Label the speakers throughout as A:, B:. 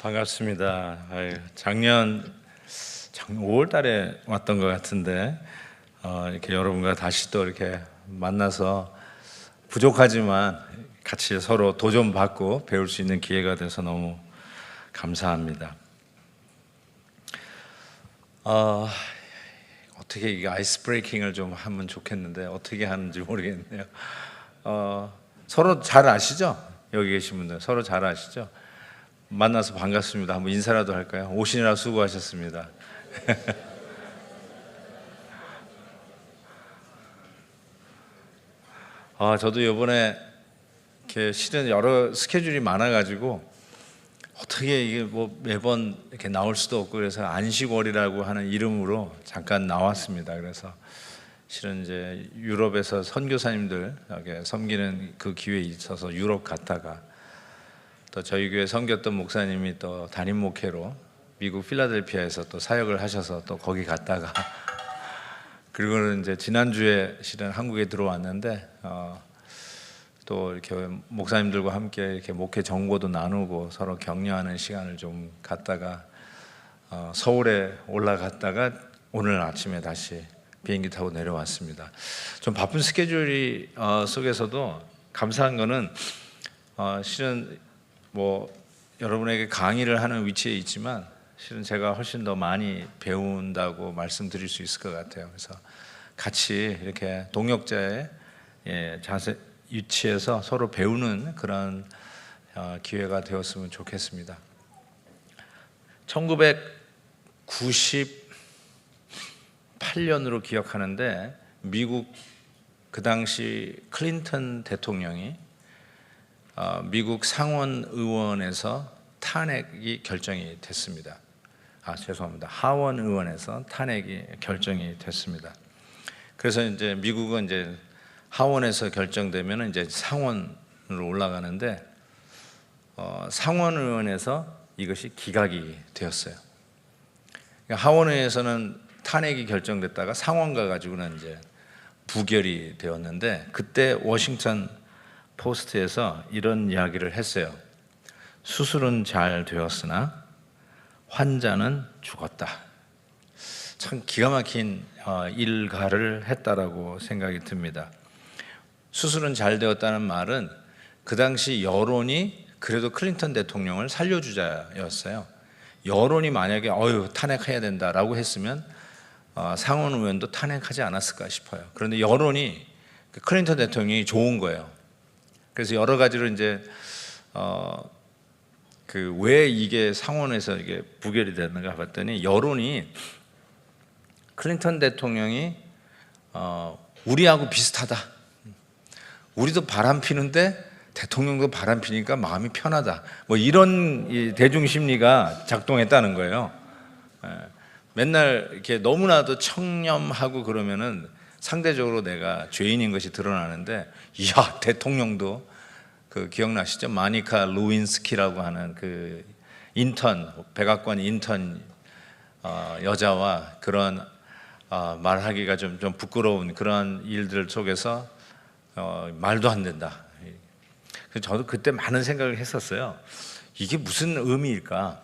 A: 반갑습니다. 작년 5월 달에 왔던 것 같은데 이렇게 여러분과 다시 또 이렇게 만나서 부족하지만 같이 서로 도전받고 배울 수 있는 기회가 돼서 너무 감사합니다. 어떻게 이게 아이스 브레이킹을 좀 하면 좋겠는데 어떻게 하는지 모르겠네요. 서로 잘 아시죠? 여기 계신 분들 서로 잘 아시죠? 만나서 반갑습니다. 한번 인사라도 할까요? 오시느라 수고하셨습니다. 저도 이번에 이렇게 실은 여러 스케줄이 많아가지고 어떻게 이게 뭐 매번 이렇게 나올 수도 없고 그래서 안식월이라고 하는 이름으로 잠깐 나왔습니다. 그래서 실은 이제 유럽에서 선교사님들 이렇게 섬기는 그 기회에 있어서 유럽 갔다가 또 저희 교회 섬겼던 목사님이 또 담임 목회로 미국 필라델피아에서 또 사역을 하셔서 또 거기 갔다가 그리고는 이제 지난주에 실은 한국에 들어왔는데 또 이렇게 목사님들과 함께 이렇게 목회 정보도 나누고 서로 격려하는 시간을 좀 갖다가 서울에 올라갔다가 오늘 아침에 다시 비행기 타고 내려왔습니다. 좀 바쁜 스케줄 속에서도 감사한 거는 실은 뭐 여러분에게 강의를 하는 위치에 있지만 실은 제가 훨씬 더 많이 배운다고 말씀드릴 수 있을 것 같아요. 그래서 같이 이렇게 동역자의 자세 위치에서 서로 배우는 그런 기회가 되었으면 좋겠습니다. 1998년으로 기억하는데 미국 그 당시 클린턴 대통령이 미국 상원 의원에서 탄핵이 결정이 됐습니다. 죄송합니다. 하원 의원에서 탄핵이 결정이 됐습니다. 그래서 이제 미국은 이제 하원에서 결정되면 이제 상원으로 올라가는데 상원 의원에서 이것이 기각이 되었어요. 그러니까 하원의회에서는 탄핵이 결정됐다가 상원 가가지고는 이제 부결이 되었는데 그때 워싱턴 포스트에서 이런 이야기를 했어요. 수술은 잘 되었으나 환자는 죽었다. 참 기가 막힌 일가를 했다라고 생각이 듭니다. 수술은 잘 되었다는 말은 그 당시 여론이 그래도 클린턴 대통령을 살려주자였어요. 여론이 만약에 탄핵해야 된다라고 했으면 상원 의원도 탄핵하지 않았을까 싶어요. 그런데 여론이 클린턴 대통령이 좋은 거예요. 그래서 여러 가지로 이제 왜 이게 상원에서 이게 부결이 됐는가 봤더니 여론이 클린턴 대통령이 우리하고 비슷하다. 우리도 바람 피는데 대통령도 바람 피니까 마음이 편하다. 뭐 이런 대중 심리가 작동했다는 거예요. 맨날 이렇게 너무나도 청렴하고 그러면은 상대적으로 내가 죄인인 것이 드러나는데, 이야, 대통령도 기억나시죠? 마니카 루인스키라고 하는 그 인턴, 백악관 인턴 여자와 그런 말하기가 좀 부끄러운 그런 일들 속에서 말도 안 된다. 그래서 저도 그때 많은 생각을 했었어요. 이게 무슨 의미일까?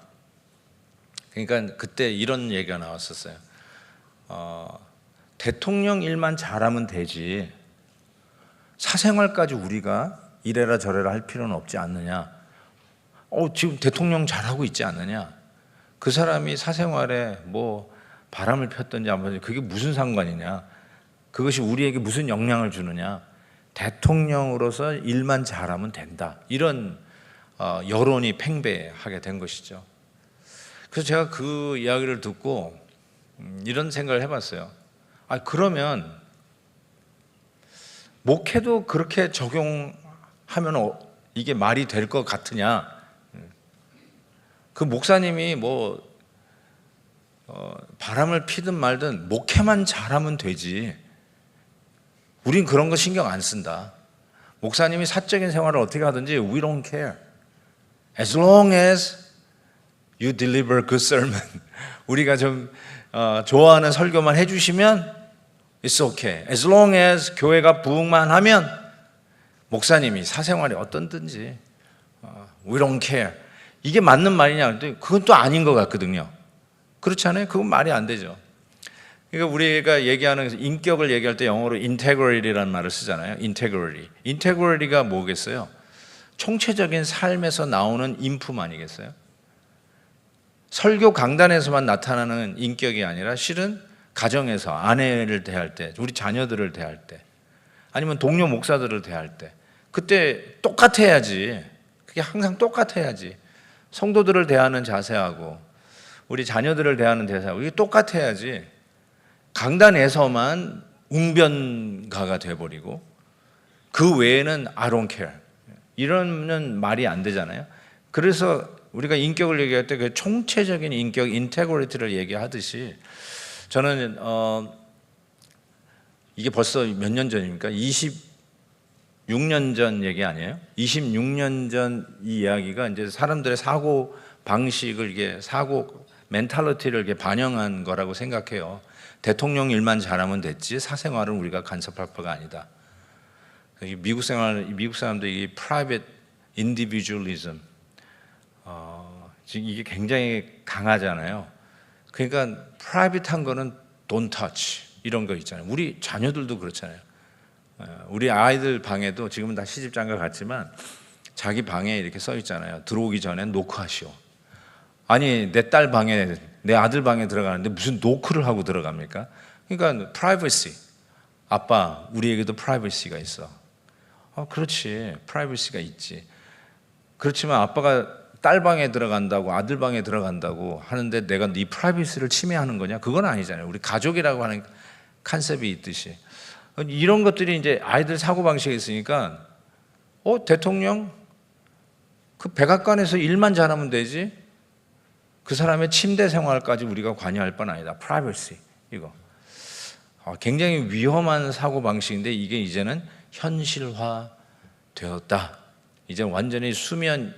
A: 그러니까 그때 이런 얘기가 나왔었어요. 대통령 일만 잘하면 되지 사생활까지 우리가 이래라 저래라 할 필요는 없지 않느냐. 지금 대통령 잘하고 있지 않느냐. 그 사람이 사생활에 뭐 바람을 폈든지 안 폈든지 그게 무슨 상관이냐. 그것이 우리에게 무슨 영향을 주느냐. 대통령으로서 일만 잘하면 된다. 이런 여론이 팽배하게 된 것이죠. 그래서 제가 그 이야기를 듣고 이런 생각을 해봤어요. 그러면 목회도 그렇게 적용하면 이게 말이 될 것 같으냐? 그 목사님이 뭐 바람을 피든 말든 목회만 잘하면 되지. 우린 그런 거 신경 안 쓴다. 목사님이 사적인 생활을 어떻게 하든지 we don't care. As long as you deliver good sermon. 우리가 좀 좋아하는 설교만 해주시면 it's okay. As long as 교회가 부흥만 하면 목사님이 사생활이 어떤든지 we don't care. 이게 맞는 말이냐 그랬더니 그건 또 아닌 것 같거든요. 그렇지 않아요? 그건 말이 안 되죠. 그러니까 우리가 얘기하는 인격을 얘기할 때 영어로 인테그리티라는 말을 쓰잖아요. 인테그리티가 뭐겠어요? 총체적인 삶에서 나오는 인품 아니겠어요? 설교 강단에서만 나타나는 인격이 아니라 실은 가정에서 아내를 대할 때, 우리 자녀들을 대할 때, 아니면 동료 목사들을 대할 때 그때 똑같아야지. 그게 항상 똑같아야지. 성도들을 대하는 자세하고 우리 자녀들을 대하는 대사하고 이게 똑같아야지. 강단에서만 웅변가가 돼버리고 그 외에는 I don't care 이러면 말이 안 되잖아요. 그래서 우리가 인격을 얘기할 때 그 총체적인 인격, 인테그리티를 얘기하듯이 저는 이게 벌써 몇 년 전입니까? 26년 전 얘기 아니에요? 26년 전 이 이야기가 이제 사람들의 사고 방식을 이게 사고 멘탈리티를 이렇게 반영한 거라고 생각해요. 대통령 일만 잘하면 됐지 사생활은 우리가 간섭할 바가 아니다. 미국 사람들 이 private individualism 지금 이게 굉장히 강하잖아요. 그러니까 프라이빗한 거는 don't touch 이런 거 있잖아요. 우리 자녀들도 그렇잖아요. 우리 아이들 방에도 지금은 다 시집장가 갔지만 자기 방에 이렇게 써 있잖아요. 들어오기 전에 노크하시오. 아니 내 딸 방에 내 아들 방에 들어가는데 무슨 노크를 하고 들어갑니까? 그러니까 privacy. 아빠 우리에게도 privacy가 있어. 그렇지 privacy가 있지. 그렇지만 아빠가 딸 방에 들어간다고 아들 방에 들어간다고 하는데 내가 네 프라이버시를 침해하는 거냐? 그건 아니잖아요. 우리 가족이라고 하는 컨셉이 있듯이 이런 것들이 이제 아이들 사고 방식이 있으니까 대통령 그 백악관에서 일만 잘하면 되지 그 사람의 침대 생활까지 우리가 관여할 건 아니다. 프라이버시 이거 굉장히 위험한 사고 방식인데 이게 이제는 현실화 되었다. 이제 완전히 수면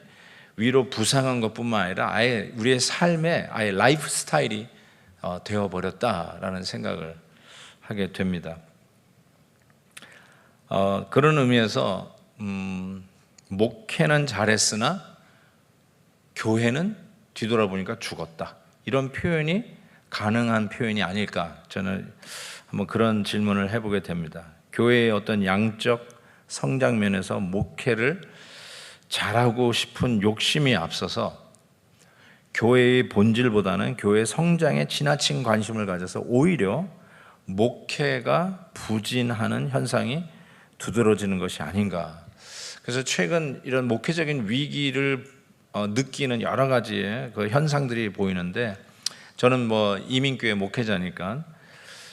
A: 위로 부상한 것뿐만 아니라 아예 우리의 삶의 아예 라이프 스타일이 되어버렸다라는 생각을 하게 됩니다. 그런 의미에서 목회는 잘했으나 교회는 뒤돌아보니까 죽었다. 이런 표현이 가능한 표현이 아닐까 저는 한번 그런 질문을 해보게 됩니다. 교회의 어떤 양적 성장 면에서 목회를 잘하고 싶은 욕심이 앞서서 교회의 본질보다는 교회 성장에 지나친 관심을 가져서 오히려 목회가 부진하는 현상이 두드러지는 것이 아닌가. 그래서 최근 이런 목회적인 위기를 느끼는 여러 가지의 그 현상들이 보이는데 저는 뭐 이민교회 목회자니까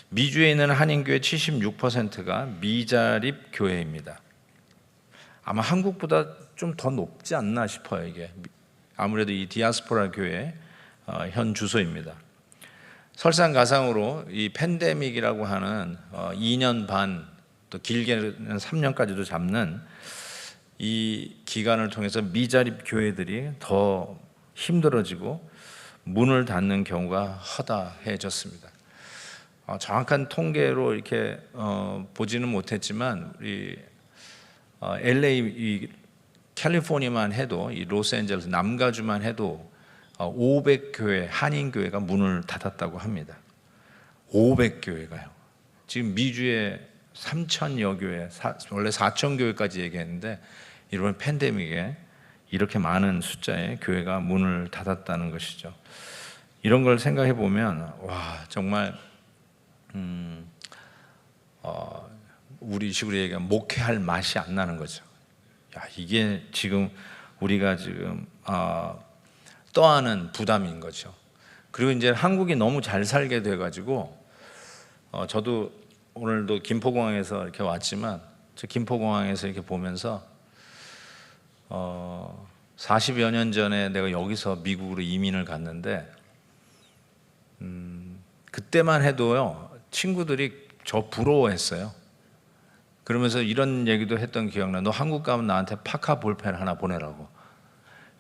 A: 미주에 있는 한인교회 76%가 미자립 교회입니다. 아마 한국보다 좀 더 높지 않나 싶어요. 이게 아무래도 이 디아스포라 교회 현 주소입니다. 설상가상으로 이 팬데믹이라고 하는 2년 반 또 길게는 3년까지도 잡는 이 기간을 통해서 미자립 교회들이 더 힘들어지고 문을 닫는 경우가 허다해졌습니다. 정확한 통계로 이렇게 보지는 못했지만 우리 LA 이 캘리포니아만 해도 이 로스앤젤레스 남가주만 해도 500교회 한인 교회가 문을 닫았다고 합니다. 500교회가요. 지금 미주에 3,000여 교회, 원래 4,000교회까지 얘기했는데 이번 팬데믹에 이렇게 많은 숫자의 교회가 문을 닫았다는 것이죠. 이런 걸 생각해 보면 와 정말 우리 식으로 얘기하면 목회할 맛이 안 나는 거죠. 야, 이게 지금 우리가 지금 떠안은 부담인 거죠. 그리고 이제 한국이 너무 잘 살게 돼가지고 저도 오늘도 김포공항에서 이렇게 왔지만 저 김포공항에서 이렇게 보면서 40여 년 전에 내가 여기서 미국으로 이민을 갔는데 그때만 해도요 친구들이 저 부러워했어요. 그러면서 이런 얘기도 했던 기억나. 너 한국 가면 나한테 파카 볼펜 하나 보내라고.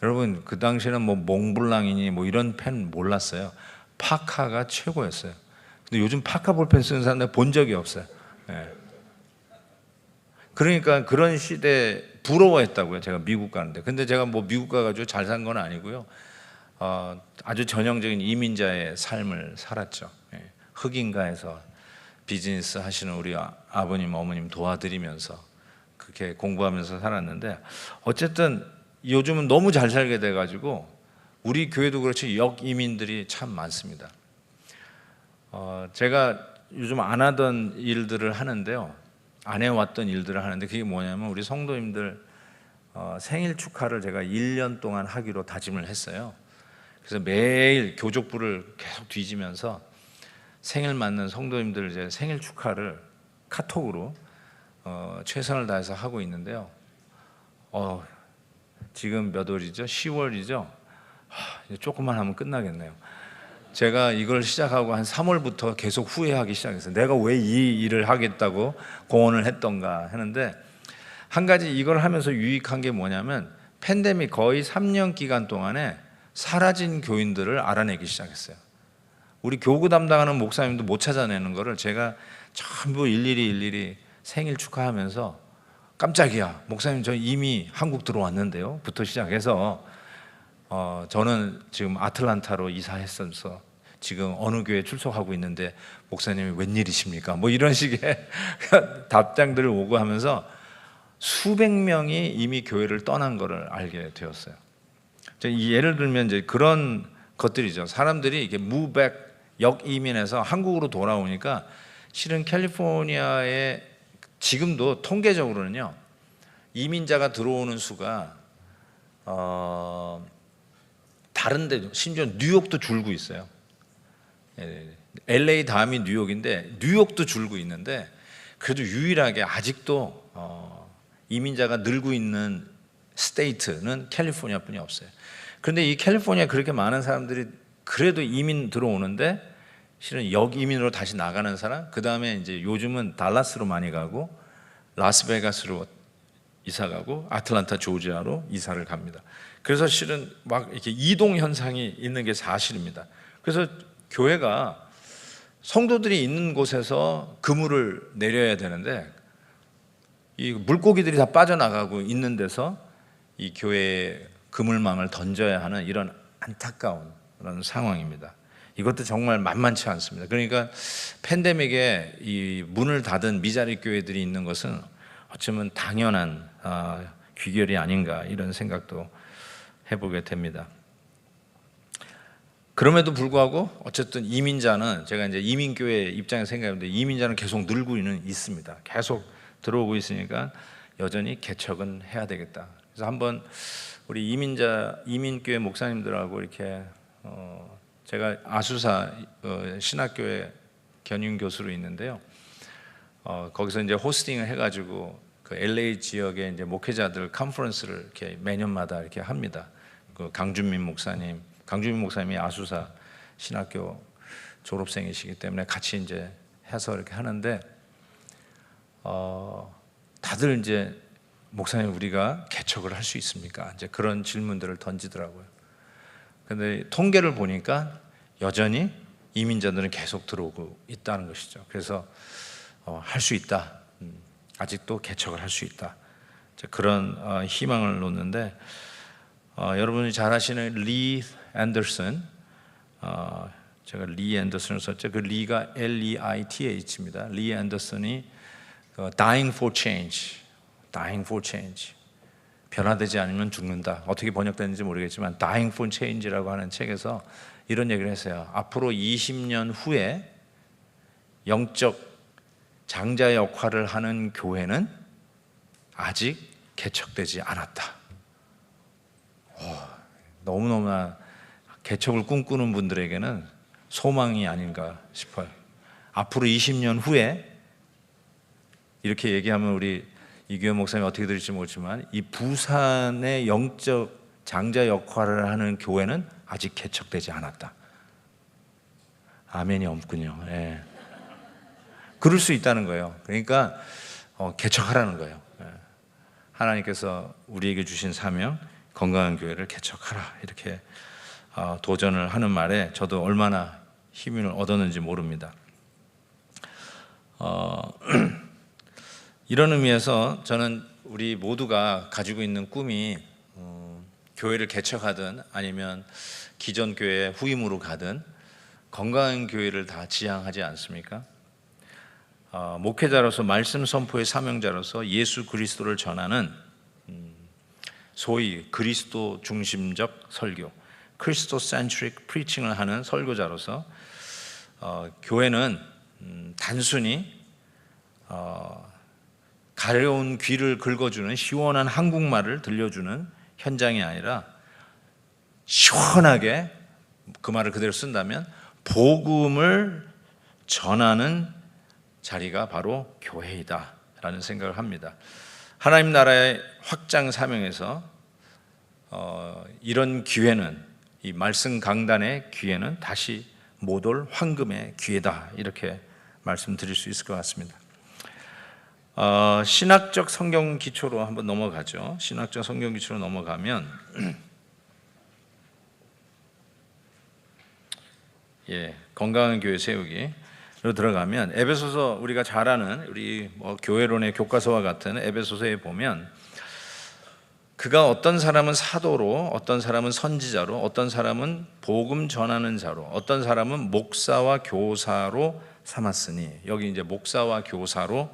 A: 여러분 그 당시에는 뭐 몽블랑이니 뭐 이런 펜 몰랐어요. 파카가 최고였어요. 근데 요즘 파카 볼펜 쓰는 사람 내가 본 적이 없어요. 네. 그러니까 그런 시대에 부러워했다고요. 제가 미국 가는데. 근데 제가 뭐 미국 가가지고 잘 산 건 아니고요. 아주 전형적인 이민자의 삶을 살았죠. 예. 흑인가에서 비즈니스 하시는 우리 아버님, 어머님 도와드리면서 그렇게 공부하면서 살았는데, 어쨌든 요즘은 너무 잘 살게 돼가지고 우리 교회도 그렇지 역이민들이 참 많습니다. 제가 요즘 안 하던 일들을 하는데요. 안 해왔던 일들을 하는데, 그게 뭐냐면 우리 성도님들 생일 축하를 제가 1년 동안 하기로 다짐을 했어요. 그래서 매일 교족부를 계속 뒤지면서 생일 맞는 성도님들 이제 생일 축하를 카톡으로 최선을 다해서 하고 있는데요. 지금 몇 월이죠? 10월이죠? 이제 조금만 하면 끝나겠네요. 제가 이걸 시작하고 한 3월부터 계속 후회하기 시작했어요. 내가 왜 이 일을 하겠다고 공언을 했던가 하는데, 한 가지 이걸 하면서 유익한 게 뭐냐면 팬데믹 거의 3년 기간 동안에 사라진 교인들을 알아내기 시작했어요. 우리 교구 담당하는 목사님도 못 찾아내는 거를 제가 전부 일일이 생일 축하하면서, 깜짝이야, 목사님 저 이미 한국 들어왔는데요 부터 시작해서 저는 지금 아틀란타로 이사했어서 지금 어느 교회 출석하고 있는데 목사님이 웬일이십니까? 뭐 이런 식의 답장들을 오고 하면서 수백 명이 이미 교회를 떠난 것을 알게 되었어요. 예를 들면 이제 그런 것들이죠. 사람들이 이게 무백 역이민해서 한국으로 돌아오니까 실은 캘리포니아에 지금도 통계적으로는요, 이민자가 들어오는 수가 다른 데도, 심지어 뉴욕도 줄고 있어요. LA 다음이 뉴욕인데 뉴욕도 줄고 있는데, 그래도 유일하게 아직도 이민자가 늘고 있는 스테이트는 캘리포니아뿐이 없어요. 그런데 이 캘리포니아 그렇게 많은 사람들이 그래도 이민 들어오는데, 실은 역이민으로 다시 나가는 사람, 그 다음에 이제 요즘은 달라스로 많이 가고 라스베가스로 이사 가고 아틀란타 조지아로 이사를 갑니다. 그래서 실은 막 이렇게 이동 현상이 있는 게 사실입니다. 그래서 교회가 성도들이 있는 곳에서 그물을 내려야 되는데, 이 물고기들이 다 빠져나가고 있는 데서 이 교회에 그물망을 던져야 하는 이런 안타까운 그런 상황입니다. 이것도 정말 만만치 않습니다. 그러니까 팬데믹에 이 문을 닫은 미자리 교회들이 있는 것은 어쩌면 당연한 귀결이 아닌가, 이런 생각도 해보게 됩니다. 그럼에도 불구하고 어쨌든 이민자는, 제가 이제 이민교회 입장에서 생각해보는데, 이민자는 계속 늘고 있습니다. 계속 들어오고 있으니까 여전히 개척은 해야 되겠다. 그래서 한번 우리 이민교회 목사님들하고 이렇게 제가 아수사 신학교회 견인 교수로 있는데요. 거기서 이제 호스팅을 해가지고 그 LA 지역의 이제 목회자들 컨퍼런스를 이렇게 매년마다 이렇게 합니다. 그 강준민 목사님이 아수사 신학교 졸업생이시기 때문에 같이 이제 해서 이렇게 하는데, 다들 이제 목사님 우리가 개척을 할 수 있습니까? 이제 그런 질문들을 던지더라고요. 근데 통계를 보니까 여전히 이민자들은 계속 들어오고 있다는 것이죠. 그래서 할 수 있다. 아직도 개척을 할 수 있다. 그런 희망을 놓는데, 여러분이 잘 아시는 리 앤더슨, 제가 리 앤더슨을 썼죠. 그 리가 LEITH입니다. 리 앤더슨이 Dying for Change, 변화되지 않으면 죽는다. 어떻게 번역됐는지 모르겠지만 Dying for Change라고 하는 책에서 이런 얘기를 했어요. 앞으로 20년 후에 영적 장자 역할을 하는 교회는 아직 개척되지 않았다. 너무너무나 개척을 꿈꾸는 분들에게는 소망이 아닌가 싶어요. 앞으로 20년 후에, 이렇게 얘기하면 우리 이규현 목사님 어떻게 들을지 모르지만, 이 부산의 영적 장자 역할을 하는 교회는 아직 개척되지 않았다. 아멘이 없군요. 예. 그럴 수 있다는 거예요. 그러니까 개척하라는 거예요. 예. 하나님께서 우리에게 주신 사명, 건강한 교회를 개척하라, 이렇게 도전을 하는 말에 저도 얼마나 힘을 얻었는지 모릅니다. 이런 의미에서 저는 우리 모두가 가지고 있는 꿈이 교회를 개척하든 아니면 기존 교회 후임으로 가든 건강한 교회를 다 지향하지 않습니까? 목회자로서 말씀 선포의 사명자로서 예수 그리스도를 전하는 소위 그리스도 중심적 설교, 크리스토 센트릭 프리칭을 하는 설교자로서 교회는 단순히 가려운 귀를 긁어주는 시원한 한국말을 들려주는 현장이 아니라 시원하게, 그 말을 그대로 쓴다면 복음을 전하는 자리가 바로 교회이다 라는 생각을 합니다. 하나님 나라의 확장 사명에서 이런 기회는, 이 말씀 강단의 기회는 다시 못 올 황금의 기회다, 이렇게 말씀드릴 수 있을 것 같습니다. 신학적 성경 기초로 한번 넘어가죠. 신학적 성경 기초로 넘어가면 건강한 교회 세우기로 들어가면 에베소서, 우리가 잘 아는 우리 교회론의 교과서와 같은 에베소서에 보면 그가 어떤 사람은 사도로, 어떤 사람은 선지자로, 어떤 사람은 복음 전하는 자로, 어떤 사람은 목사와 교사로 삼았으니, 여기 이제 목사와 교사로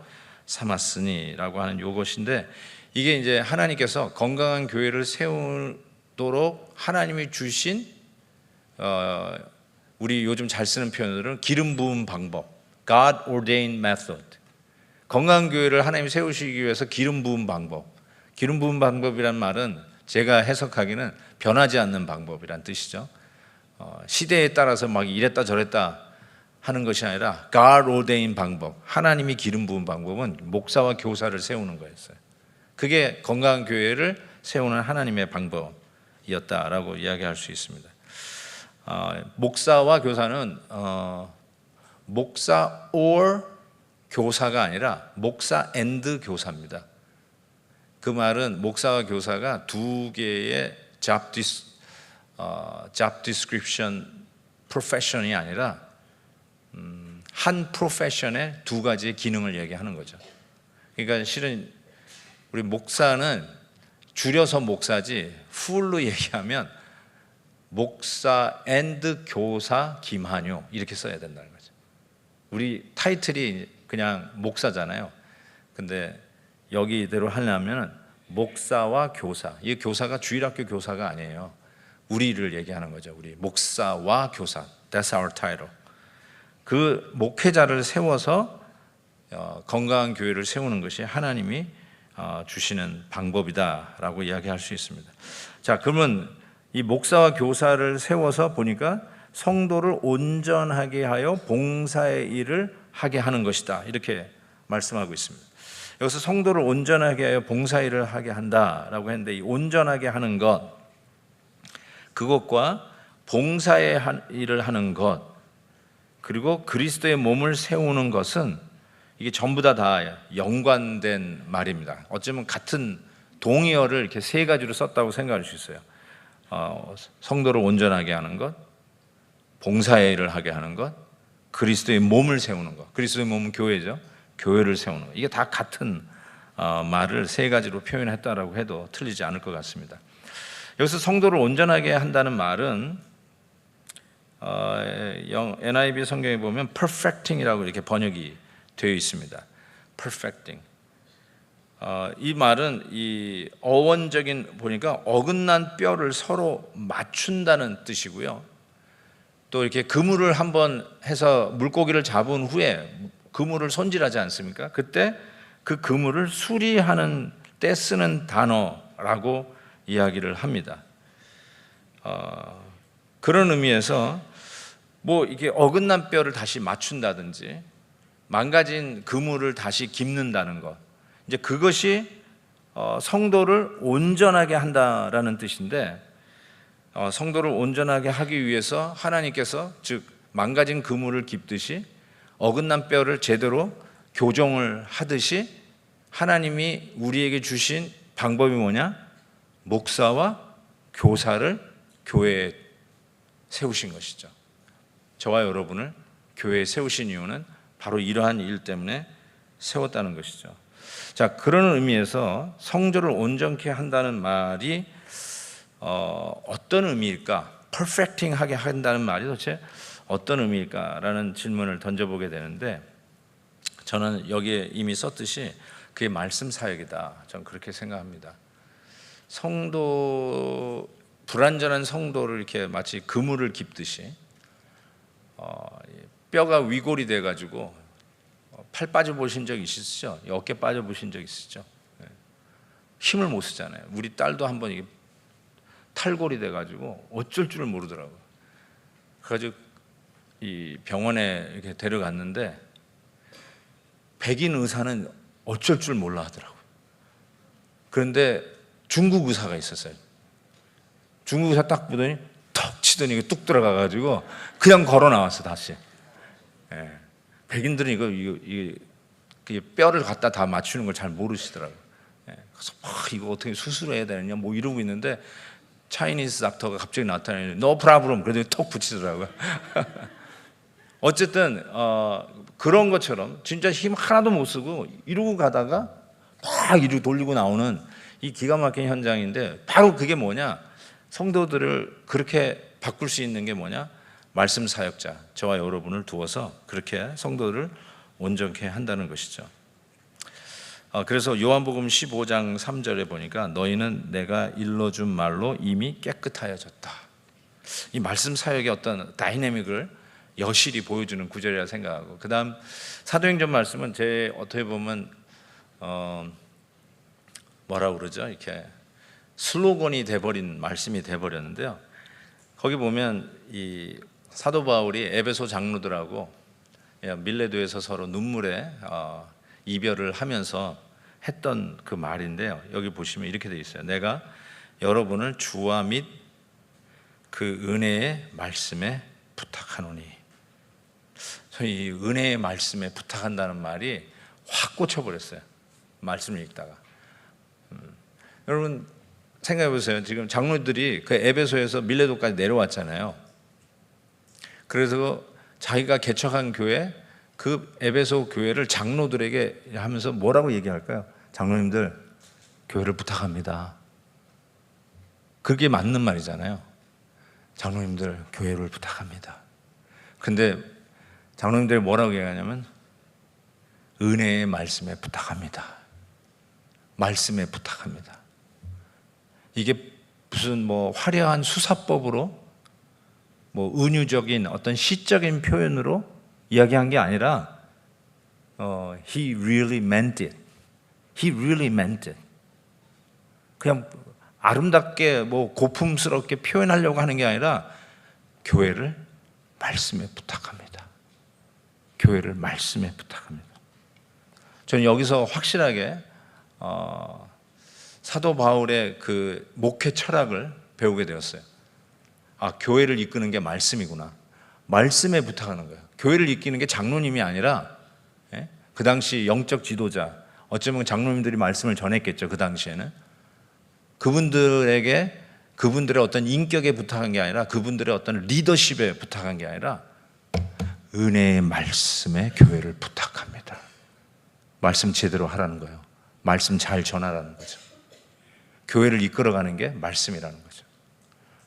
A: 삼았으니라고 하는 요것인데, 이게 이제 하나님께서 건강한 교회를 세우도록 하나님이 주신 우리 요즘 잘 쓰는 표현으로는 기름 부은 방법, God ordained method. 건강한 교회를 하나님이 세우시기 위해서 기름 부은 방법. 기름 부은 방법이란 말은 제가 해석하기는 변하지 않는 방법이란 뜻이죠. 시대에 따라서 막 이랬다 저랬다 하는 것이 아니라 God ordained 방법, 하나님이 기름 부은 방법은 목사와 교사를 세우는 거였어요. 그게 건강한 교회를 세우는 하나님의 방법이었다라고 이야기할 수 있습니다. 목사와 교사는 목사 or 교사가 아니라 목사 and 교사입니다. 그 말은 목사와 교사가 두 개의 job description profession이 아니라 한 프로페션의 두 가지의 기능을 얘기하는 거죠. 그러니까 실은 우리 목사는 줄여서 목사지, 풀로 얘기하면 목사 and 교사 김한효 이렇게 써야 된다는 거죠. 우리 타이틀이 그냥 목사잖아요. 근데 여기대로 하려면 목사와 교사, 이 교사가 주일학교 교사가 아니에요. 우리를 얘기하는 거죠. 우리 목사와 교사, that's our title. 그 목회자를 세워서 건강한 교회를 세우는 것이 하나님이 주시는 방법이다라고 이야기할 수 있습니다. 자, 그러면 이 목사와 교사를 세워서 보니까 성도를 온전하게 하여 봉사의 일을 하게 하는 것이다, 이렇게 말씀하고 있습니다. 여기서 성도를 온전하게 하여 봉사일을 하게 한다라고 했는데, 이 온전하게 하는 것, 그것과 봉사의 일을 하는 것, 그리고 그리스도의 몸을 세우는 것은 이게 전부 다 연관된 말입니다. 어쩌면 같은 동의어를 이렇게 세 가지로 썼다고 생각할 수 있어요. 성도를 온전하게 하는 것, 봉사의 일을 하게 하는 것, 그리스도의 몸을 세우는 것. 그리스도의 몸은 교회죠. 교회를 세우는 것. 이게 다 같은 말을 세 가지로 표현했다라고 해도 틀리지 않을 것 같습니다. 여기서 성도를 온전하게 한다는 말은 NIV 성경에 보면 perfecting이라고 이렇게 번역이 되어 있습니다. perfecting. 이 말은 이 어원적인 보니까 어긋난 뼈를 서로 맞춘다는 뜻이고요. 또 이렇게 그물을 한번 해서 물고기를 잡은 후에 그물을 손질하지 않습니까? 그때 그 그물을 수리하는 때 쓰는 단어라고 이야기를 합니다. 그런 의미에서 뭐 이게 어긋난 뼈를 다시 맞춘다든지 망가진 그물을 다시 깁는다는 것, 이제 그것이 성도를 온전하게 한다라는 뜻인데, 성도를 온전하게 하기 위해서 하나님께서 즉 망가진 그물을 깁듯이 어긋난 뼈를 제대로 교정을 하듯이 하나님이 우리에게 주신 방법이 뭐냐? 목사와 교사를 교회에 세우신 것이죠. 저와 여러분을 교회에 세우신 이유는 바로 이러한 일 때문에 세웠다는 것이죠. 자, 그런 의미에서 성도를 온전케 한다는 말이 어떤 의미일까? 퍼펙팅하게 한다는 말이 도대체 어떤 의미일까라는 질문을 던져보게 되는데, 저는 여기에 이미 썼듯이 그게 말씀 사역이다. 저는 그렇게 생각합니다. 성도, 불완전한 성도를 이렇게 마치 그물을 깁듯이 뼈가 위골이 돼가지고 팔 빠져보신 적 있으시죠? 어깨 빠져보신 적 있으시죠? 힘을 못 쓰잖아요. 우리 딸도 한번 이게 탈골이 돼가지고 어쩔 줄을 모르더라고요. 그래가지고 이 병원에 이렇게 데려갔는데 백인 의사는 어쩔 줄 몰라 하더라고요. 그런데 중국 의사가 있었어요. 중국 의사 딱 보더니 턱 치더니 뚝 들어가가지고 그냥 걸어 나왔어 다시. 백인들은 이거 뼈를 갖다 다 맞추는 걸 잘 모르시더라고요. 그래서 이거 어떻게 수술해야 되느냐 뭐 이러고 있는데 차이니스 닥터가 갑자기 나타나니 no problem 그래도 턱 붙이더라고요. 어쨌든 그런 것처럼 진짜 힘 하나도 못 쓰고 이러고 가다가 막 이러고 돌리고 나오는 이 기가 막힌 현장인데, 바로 그게 뭐냐, 성도들을 그렇게 바꿀 수 있는 게 뭐냐, 말씀 사역자 저와 여러분을 두어서 그렇게 성도를 온전케 한다는 것이죠. 그래서 요한복음 15장 3절에 보니까 너희는 내가 일러준 말로 이미 깨끗하여졌다. 이 말씀 사역의 어떤 다이내믹을 여실히 보여주는 구절이라 생각하고, 그 다음 사도행전 말씀은 제 어떻게 보면 뭐라고 그러죠, 이렇게 슬로건이 돼버린 말씀이 돼버렸는데요. 거기 보면 이 사도 바울이 에베소 장로들하고 밀레도에서 서로 눈물에 이별을 하면서 했던 그 말인데요. 여기 보시면 이렇게 되어 있어요. 내가 여러분을 주와 및 그 은혜의 말씀에 부탁하노니. 이 은혜의 말씀에 부탁한다는 말이 확 꽂혀버렸어요. 말씀을 읽다가. 여러분 생각해 보세요. 지금 장로들이 그 에베소에서 밀레도까지 내려왔잖아요. 그래서 자기가 개척한 교회, 그 에베소 교회를 장로들에게 하면서 뭐라고 얘기할까요? 장로님들 교회를 부탁합니다. 그게 맞는 말이잖아요. 장로님들 교회를 부탁합니다. 근데 장로님들이 뭐라고 얘기하냐면 은혜의 말씀에 부탁합니다. 말씀에 부탁합니다. 이게 무슨 뭐 화려한 수사법으로 뭐 은유적인 어떤 시적인 표현으로 이야기한 게 아니라 He really meant it. He really meant it. 그냥 아름답게 뭐 고풍스럽게 표현하려고 하는 게 아니라 교회를 말씀에 부탁합니다. 교회를 말씀에 부탁합니다. 저는 여기서 확실하게 사도 바울의 그 목회 철학을 배우게 되었어요. 교회를 이끄는 게 말씀이구나. 말씀에 부탁하는 거예요. 교회를 이끄는 게 장로님이 아니라 그 당시 영적 지도자, 어쩌면 장로님들이 말씀을 전했겠죠. 그 당시에는 그분들에게 그분들의 어떤 인격에 부탁한 게 아니라 그분들의 어떤 리더십에 부탁한 게 아니라 은혜의 말씀에 교회를 부탁합니다. 말씀 제대로 하라는 거예요. 말씀 잘 전하라는 거죠. 교회를 이끌어가는 게 말씀이라는 거죠.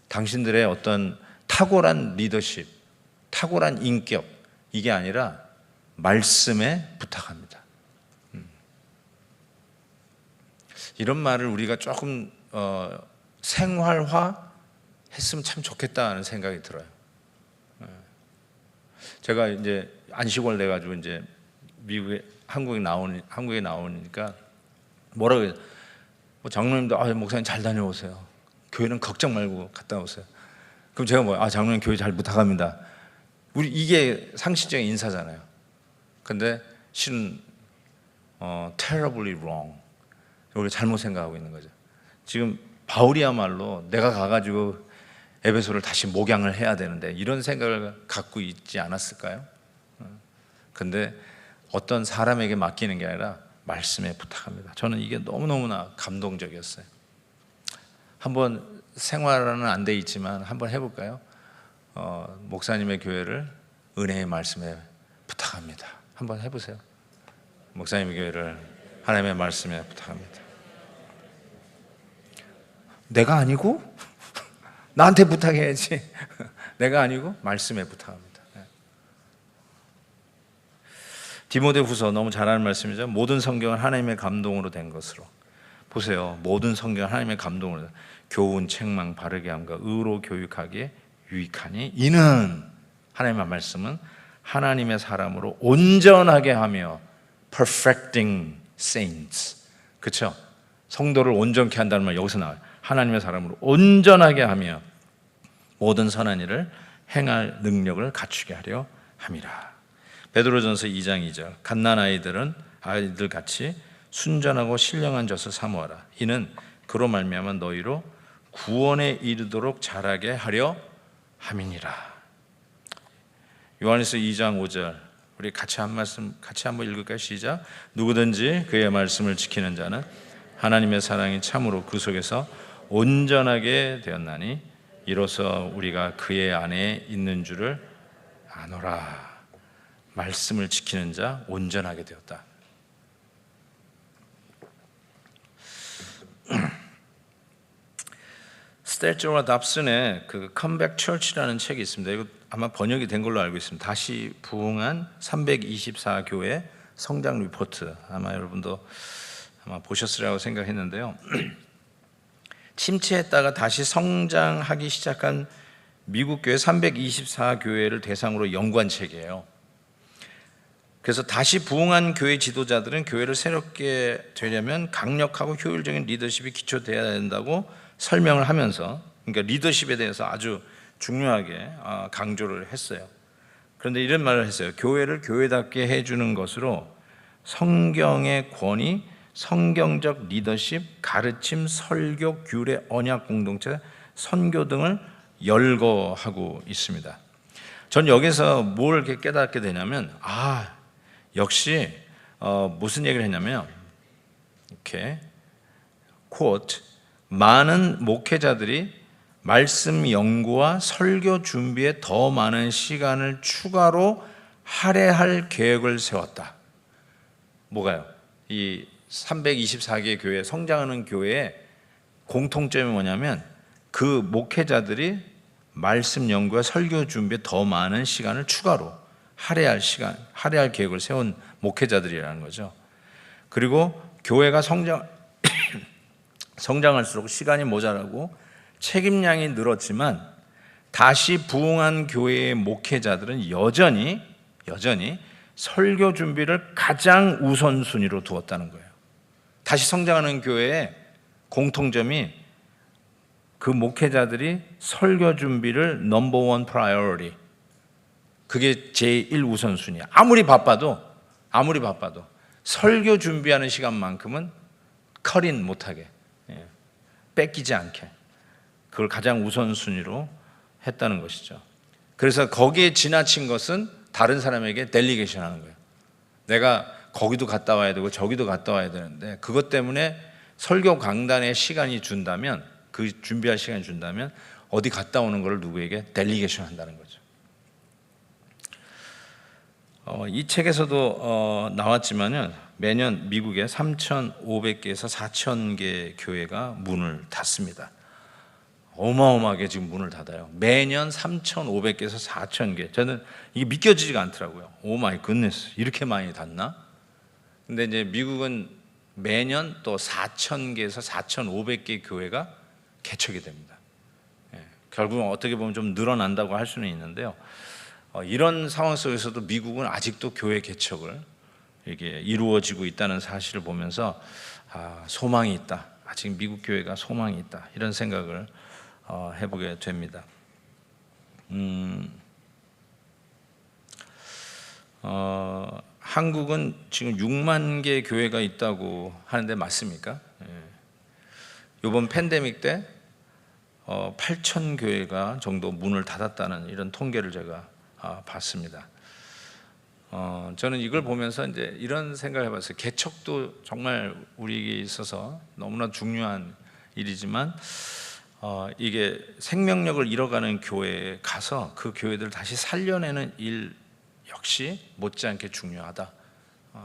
A: 당신들의 어떤 탁월한 리더십, 탁월한 인격, 이게 아니라 말씀에 부탁합니다. 이런 말을 우리가 조금 생활화 했으면 참 좋겠다는 생각이 들어요. 제가 이제 안식월 내 가지고 이제 한국에 나오니까 뭐라고 해요? 장로님도 목사님 잘 다녀오세요. 교회는 걱정 말고 갔다 오세요. 그럼 제가 장로님 교회 잘 부탁합니다. 우리 이게 상식적인 인사잖아요. 근데 실은 terribly wrong. 우리가 잘못 생각하고 있는 거죠. 지금 바울이야말로 내가 가가지고 에베소를 다시 목양을 해야 되는데 이런 생각을 갖고 있지 않았을까요? 근데 어떤 사람에게 맡기는 게 아니라 말씀에 부탁합니다. 저는 이게 너무너무나 감동적이었어요. 한번 생활은 안 돼 있지만 한번 해볼까요? 목사님의 교회를 은혜의 말씀에 부탁합니다. 한번 해보세요. 목사님의 교회를 하나님의 말씀에 부탁합니다. 내가 아니고? 나한테 부탁해야지. 내가 아니고 말씀에 부탁합니다. 디모데후서 너무 잘하는 말씀이죠. 모든 성경은 하나님의 감동으로 된 것으로. 보세요. 모든 성경은 하나님의 감동으로 교훈, 책망, 바르게 함과 의로 교육하기에 유익하니 이는 하나님의 말씀은 하나님의 사람으로 온전하게 하며 perfecting saints. 그렇죠? 성도를 온전케 한다는 말 여기서 나와요. 하나님의 사람으로 온전하게 하며 모든 선한 일을 행할 능력을 갖추게 하려 함이라. 베드로전서 2장 2절. 갓난 아이들 같이 순전하고 신령한 젖을 사모하라. 이는 그로 말미암아 너희로 구원에 이르도록 자라게 하려 함이니라. 요한일서 2장 5절. 우리 같이 한번 읽을까요? 시작. 누구든지 그의 말씀을 지키는 자는 하나님의 사랑이 참으로 그 속에서 온전하게 되었나니 이로써 우리가 그의 안에 있는 줄을 아노라. 말씀을 지키는 자 온전하게 되었다. 스텔조와 답슨의 그 컴백 처치라는 책이 있습니다. 이거 아마 번역이 된 걸로 알고 있습니다. 다시 부흥한 324교회 성장 리포트. 아마 여러분도 아마 보셨으리라고 생각했는데요. 침체했다가 다시 성장하기 시작한 미국 교회 324교회를 대상으로 연구한 책이에요. 그래서 다시 부흥한 교회 지도자들은 교회를 새롭게 되려면 강력하고 효율적인 리더십이 기초돼야 된다고 설명을 하면서, 그러니까 리더십에 대해서 아주 중요하게 강조를 했어요. 그런데 이런 말을 했어요. 교회를 교회답게 해주는 것으로 성경의 권위, 성경적 리더십, 가르침, 설교, 규례, 언약 공동체, 선교 등을 열거하고 있습니다. 전 여기서 뭘 이렇게 깨닫게 되냐면, 역시 무슨 얘기를 했냐면, 이렇게 quote, 많은 목회자들이 말씀 연구와 설교 준비에 더 많은 시간을 추가로 할애할 계획을 세웠다. 뭐가요? 이 324개 교회, 성장하는 교회의 공통점이 뭐냐면 그 목회자들이 말씀 연구와 설교 준비에 더 많은 시간을 추가로 할애할 계획을 세운 목회자들이라는 거죠. 그리고 교회가 성장할수록 시간이 모자라고 책임량이 늘었지만 다시 부흥한 교회의 목회자들은 여전히 설교 준비를 가장 우선순위로 두었다는 거예요. 다시 성장하는 교회의 공통점이 그 목회자들이 설교 준비를 넘버원 프라이어리티, 그게 제1 우선순위야. 아무리 바빠도 설교 준비하는 시간만큼은 컷인 못하게, 뺏기지 않게 그걸 가장 우선순위로 했다는 것이죠. 그래서 거기에 지나친 것은 다른 사람에게 델리게이션 하는 거예요. 내가 거기도 갔다 와야 되고 저기도 갔다 와야 되는데 그것 때문에 설교 강단에 시간이 준다면, 그 준비할 시간이 준다면 어디 갔다 오는 걸 누구에게 델리게이션 한다는 거죠. 이 책에서도 나왔지만은 매년 미국에 3,500개에서 4,000개 교회가 문을 닫습니다. 어마어마하게 지금 문을 닫아요. 매년 3,500개에서 4,000개. 저는 이게 믿겨지지가 않더라고요. 오 마이 굿네스, 이렇게 많이 닫나? 근데 이제 미국은 매년 또 4,000개에서 4,500개 교회가 개척이 됩니다. 결국은 어떻게 보면 좀 늘어난다고 할 수는 있는데요. 이런 상황 속에서도 미국은 아직도 교회 개척을 이게 이루어지고 있다는 사실을 보면서 소망이 있다. 아직 미국 교회가 소망이 있다. 이런 생각을 해보게 됩니다. 한국은 지금 6만 개 교회가 있다고 하는데 맞습니까? 이번 팬데믹 때 8천 교회가 정도 문을 닫았다는 이런 통계를 제가 봤습니다. 저는 이걸 보면서 이제 이런 생각을 해봤어요. 개척도 정말 우리에게 있어서 너무나 중요한 일이지만 이게 생명력을 잃어가는 교회에 가서 그 교회들을 다시 살려내는 일 역시 못지않게 중요하다.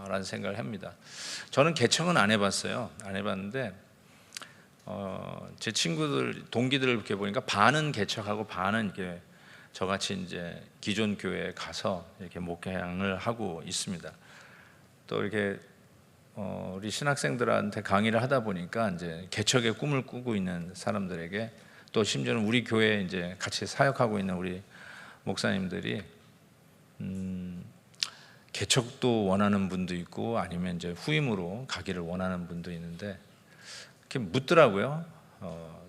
A: 라는 생각을 합니다. 저는 개척은 안 해봤어요. 안 해봤는데 제 친구들 동기들을 이렇게 보니까 반은 개척하고 반은 이렇게 저같이 이제 기존 교회에 가서 이렇게 목회를 하고 있습니다. 또 이렇게 우리 신학생들한테 강의를 하다 보니까 이제 개척의 꿈을 꾸고 있는 사람들에게, 또 심지어는 우리 교회에 이제 같이 사역하고 있는 우리 목사님들이 개척도 원하는 분도 있고 아니면 이제 후임으로 가기를 원하는 분도 있는데, 이렇게 묻더라고요.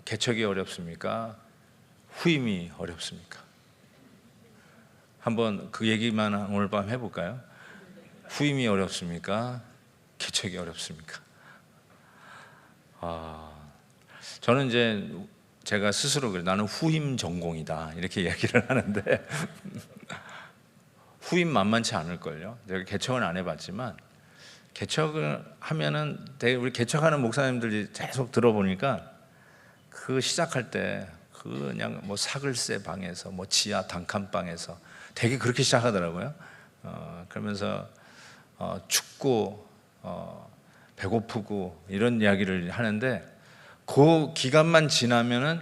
A: 개척이 어렵습니까? 후임이 어렵습니까? 한번 그 얘기만 오늘 밤 해볼까요? 후임이 어렵습니까? 개척이 어렵습니까? 저는 이제 제가 스스로 그래, 나는 후임 전공이다 이렇게 얘기를 하는데 후임 만만치 않을걸요. 제가 개척은 안 해봤지만 개척을 하면은 우리 개척하는 목사님들이 계속 들어보니까 그 시작할 때 그냥 뭐 사글세 방에서 뭐 지하 단칸방에서 되게 그렇게 시작하더라고요. 그러면서 춥고 배고프고 이런 이야기를 하는데, 그 기간만 지나면은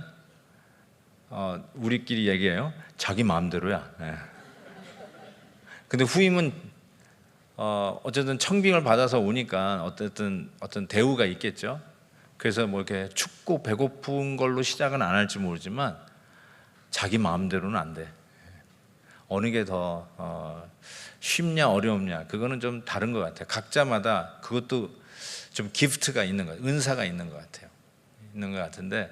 A: 우리끼리 얘기해요. 자기 마음대로야. 네. 근데 후임은 어쨌든 청빙을 받아서 오니까 어떤 대우가 있겠죠. 그래서 뭐 이렇게 춥고 배고픈 걸로 시작은 안 할지 모르지만 자기 마음대로는 안 돼. 어느 게 더 쉽냐 어렵냐, 그거는 좀 다른 것 같아요. 각자마다 그것도 좀 기프트가 있는 것, 은사가 있는 것 같아요. 있는 것 같은데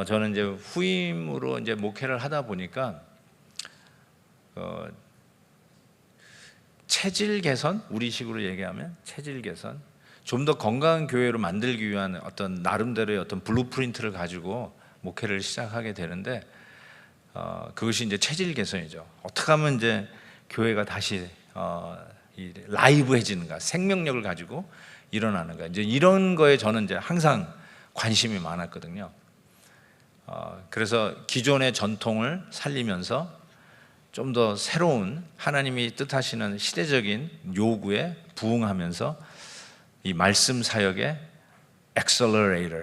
A: 저는 이제 후임으로 이제 목회를 하다 보니까 체질 개선, 우리식으로 얘기하면 체질 개선, 좀 더 건강한 교회로 만들기 위한 어떤 나름대로의 어떤 블루프린트를 가지고 목회를 시작하게 되는데, 그것이 이제 체질 개선이죠. 어떻게 하면 이제 교회가 다시 라이브해지는가, 생명력을 가지고 일어나는가, 이제 이런 거에 저는 이제 항상 관심이 많았거든요. 그래서 기존의 전통을 살리면서 좀 더 새로운 하나님이 뜻하시는 시대적인 요구에 부응하면서 이 말씀 사역의 액셀러레이터,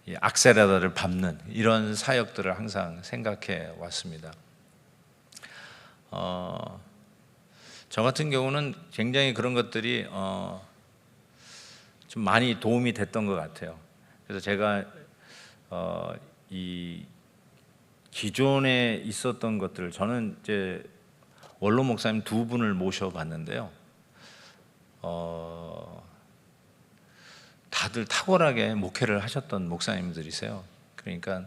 A: 이 악셀레라를 밟는 이런 사역들을 항상 생각해 왔습니다. 저 같은 경우는 굉장히 그런 것들이 좀 많이 도움이 됐던 것 같아요. 그래서 제가 이 기존에 있었던 것들, 저는 이제 원로 목사님 두 분을 모셔봤는데요. 다들 탁월하게 목회를 하셨던 목사님들이세요. 그러니까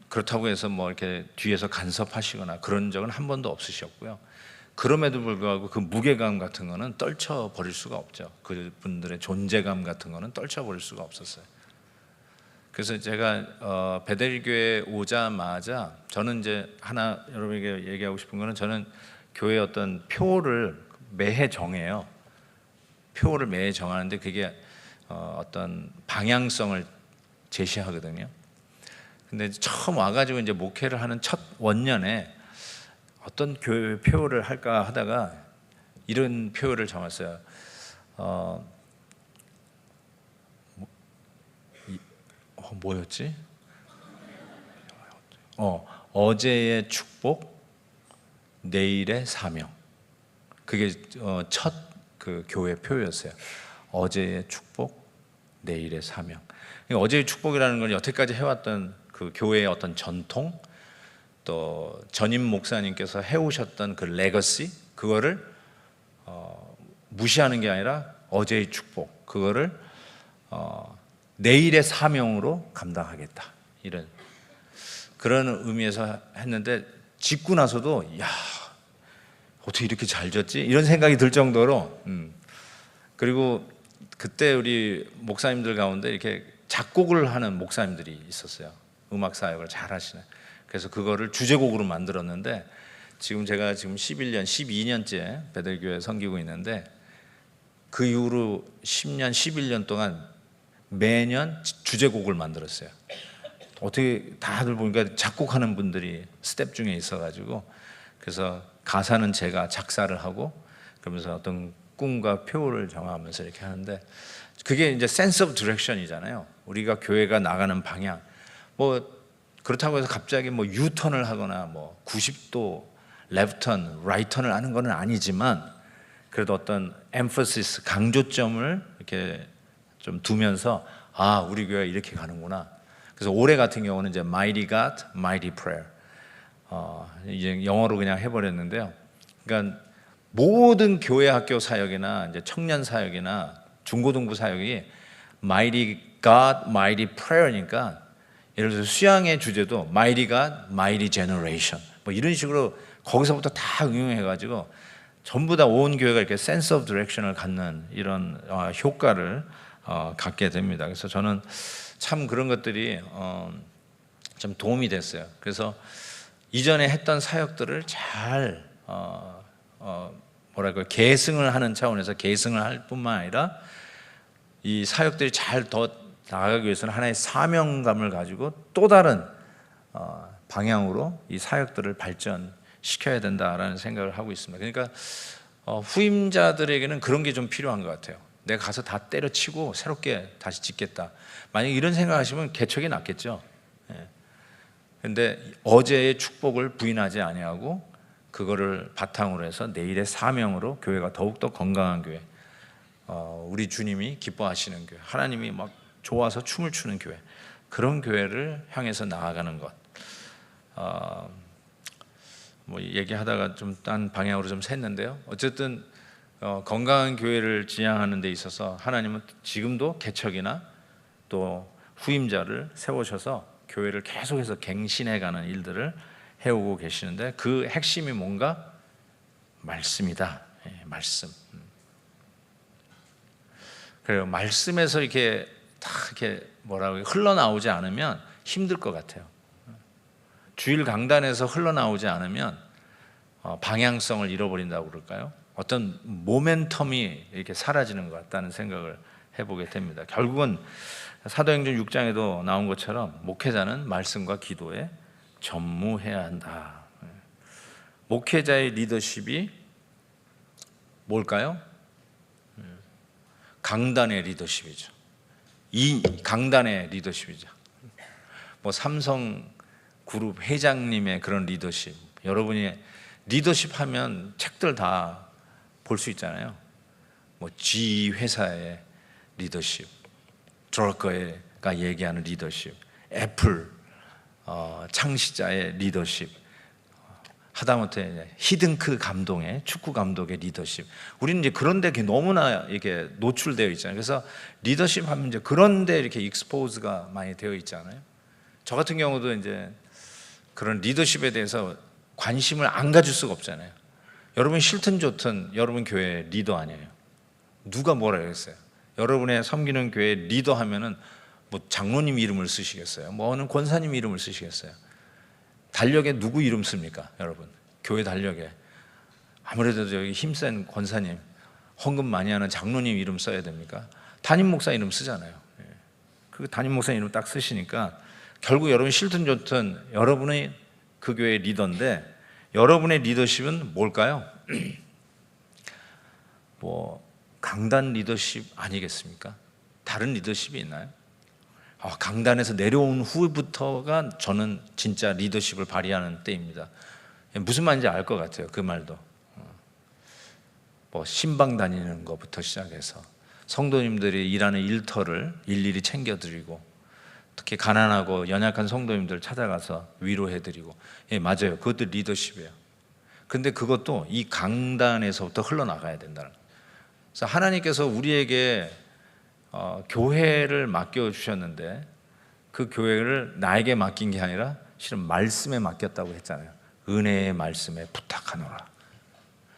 A: 그렇다고 해서 뭐 이렇게 뒤에서 간섭하시거나 그런 적은 한 번도 없으셨고요. 그럼에도 불구하고 그 무게감 같은 거는 떨쳐 버릴 수가 없죠. 그분들의 존재감 같은 거는 떨쳐 버릴 수가 없었어요. 그래서 제가 베델교회 오자마자 저는 이제 하나 여러분에게 얘기하고 싶은 거는, 저는 교회 어떤 표를 매해 정해요. 표를 매해 정하는데 그게 어떤 방향성을 제시하거든요. 근데 처음 와가지고 이제 목회를 하는 첫 원년에 어떤 교회 표를 할까 하다가 이런 표를 정했어요. 뭐였지? 어제의 축복, 내일의 사명. 그게 첫 그 교회 표였어요. 어제의 축복, 내일의 사명. 어제의 축복이라는 건 여태까지 해왔던 그 교회의 어떤 전통, 또 전임 목사님께서 해오셨던 그 레거시, 그거를 무시하는 게 아니라 어제의 축복, 그거를 내일의 사명으로 감당하겠다, 이런 그런 의미에서 했는데, 짓고 나서도 야, 어떻게 이렇게 잘 졌지? 이런 생각이 들 정도로. 그리고 그때 우리 목사님들 가운데 이렇게 작곡을 하는 목사님들이 있었어요. 음악 사역을 잘 하시는. 그래서 그거를 주제곡으로 만들었는데, 제가 11년, 12년째 베델교회 섬기고 있는데, 그 이후로 10년, 11년 동안 매년 주제곡을 만들었어요. 어떻게 다들 보니까 작곡하는 분들이 스텝 중에 있어가지고, 그래서 가사는 제가 작사를 하고 그러면서 어떤 꿈과 표를 정하면서 이렇게 하는데, 그게 이제 센스 오브 디렉션이잖아요. 우리가 교회가 나가는 방향. 뭐 그렇다고 해서 갑자기 뭐 유턴을 하거나 뭐 90도 레프턴, 라이턴을 하는 건 아니지만, 그래도 어떤 엠퍼시스, 강조점을 이렇게 좀 두면서 우리 교회가 이렇게 가는구나. 그래서 올해 같은 경우는 이제 Mighty God, Mighty Prayer. 이제 영어로 그냥 해버렸는데요. 그러니까 모든 교회 학교 사역이나 이제 청년 사역이나 중고등부 사역이 Mighty God, Mighty Prayer니까, 예를 들어서 수양의 주제도 Mighty God, Mighty Generation 뭐 이런 식으로 거기서부터 다 응용해가지고 전부 다 온 교회가 이렇게 센스 오브 디렉션을 갖는 이런 효과를 갖게 됩니다. 그래서 저는 참 그런 것들이 좀 도움이 됐어요. 그래서 이전에 했던 사역들을 잘 계승을 하는 차원에서 계승을 할 뿐만 아니라 이 사역들이 잘 더 나아가기 위해서는 하나의 사명감을 가지고 또 다른 방향으로 이 사역들을 발전시켜야 된다라는 생각을 하고 있습니다. 그러니까 후임자들에게는 그런 게 좀 필요한 것 같아요. 내가 가서 다 때려치고 새롭게 다시 짓겠다. 만약에 이런 생각하시면 개척이 낫겠죠. 그런데 어제의 축복을 부인하지 아니하고 그거를 바탕으로 해서 내일의 사명으로 교회가 더욱더 건강한 교회, 우리 주님이 기뻐하시는 교회, 하나님이 막 좋아서 춤을 추는 교회, 그런 교회를 향해서 나아가는 것. 뭐 얘기하다가 좀 딴 방향으로 좀 샜는데요. 어쨌든 건강한 교회를 지향하는 데 있어서 하나님은 지금도 개척이나 또 후임자를 세우셔서 교회를 계속해서 갱신해가는 일들을 해오고 계시는데, 그 핵심이 뭔가? 말씀이다. 말씀. 그래요. 말씀에서 이렇게 다 이렇게 흘러나오지 않으면 힘들 것 같아요. 주일 강단에서 흘러나오지 않으면 방향성을 잃어버린다고 그럴까요? 어떤 모멘텀이 이렇게 사라지는 것 같다는 생각을 해보게 됩니다. 결국은 사도행전 6장에도 나온 것처럼 목회자는 말씀과 기도에 전무해야 한다. 목회자의 리더십이 뭘까요? 강단의 리더십이죠. 이 강단의 리더십이죠. 뭐 삼성 그룹 회장님의 그런 리더십, 여러분이 리더십 하면 책들 다 볼 수 있잖아요. 뭐 G 회사의 리더십, 드러커가 얘기하는 리더십, 애플 창시자의 리더십, 하다못해 히든크 감독의 축구 감독의 리더십. 우리는 이제 그런데 너무나 이렇게 노출되어 있잖아요. 그래서 리더십 하면 이제 그런데 이렇게 익스포즈가 많이 되어 있잖아요. 저 같은 경우도 이제 그런 리더십에 대해서 관심을 안 가질 수가 없잖아요. 여러분 싫든 좋든 여러분 교회 리더 아니에요. 누가 뭐라 그랬어요? 여러분의 섬기는 교회 리더 하면은 뭐 장로님 이름을 쓰시겠어요? 뭐 어느 권사님 이름을 쓰시겠어요? 달력에 누구 이름 씁니까, 여러분? 교회 달력에 아무래도 여기 힘센 권사님, 헌금 많이 하는 장로님 이름 써야 됩니까? 담임 목사 이름 쓰잖아요. 그 담임 목사 이름 딱 쓰시니까 결국 여러분 싫든 좋든 여러분이 그 교회의 리더인데, 여러분의 리더십은 뭘까요? 뭐 강단 리더십 아니겠습니까? 다른 리더십이 있나요? 강단에서 내려온 후부터가 저는 진짜 리더십을 발휘하는 때입니다. 무슨 말인지 알 것 같아요. 그 말도. 뭐 신방 다니는 것부터 시작해서 성도님들이 일하는 일터를 일일이 챙겨드리고, 특히 가난하고 연약한 성도님들 찾아가서 위로해드리고, 맞아요. 그것도 리더십이에요. 근데 그것도 이 강단에서부터 흘러나가야 된다는 거예요. 그래서 하나님께서 우리에게 교회를 맡겨주셨는데 그 교회를 나에게 맡긴 게 아니라 실은 말씀에 맡겼다고 했잖아요. 은혜의 말씀에 부탁하노라.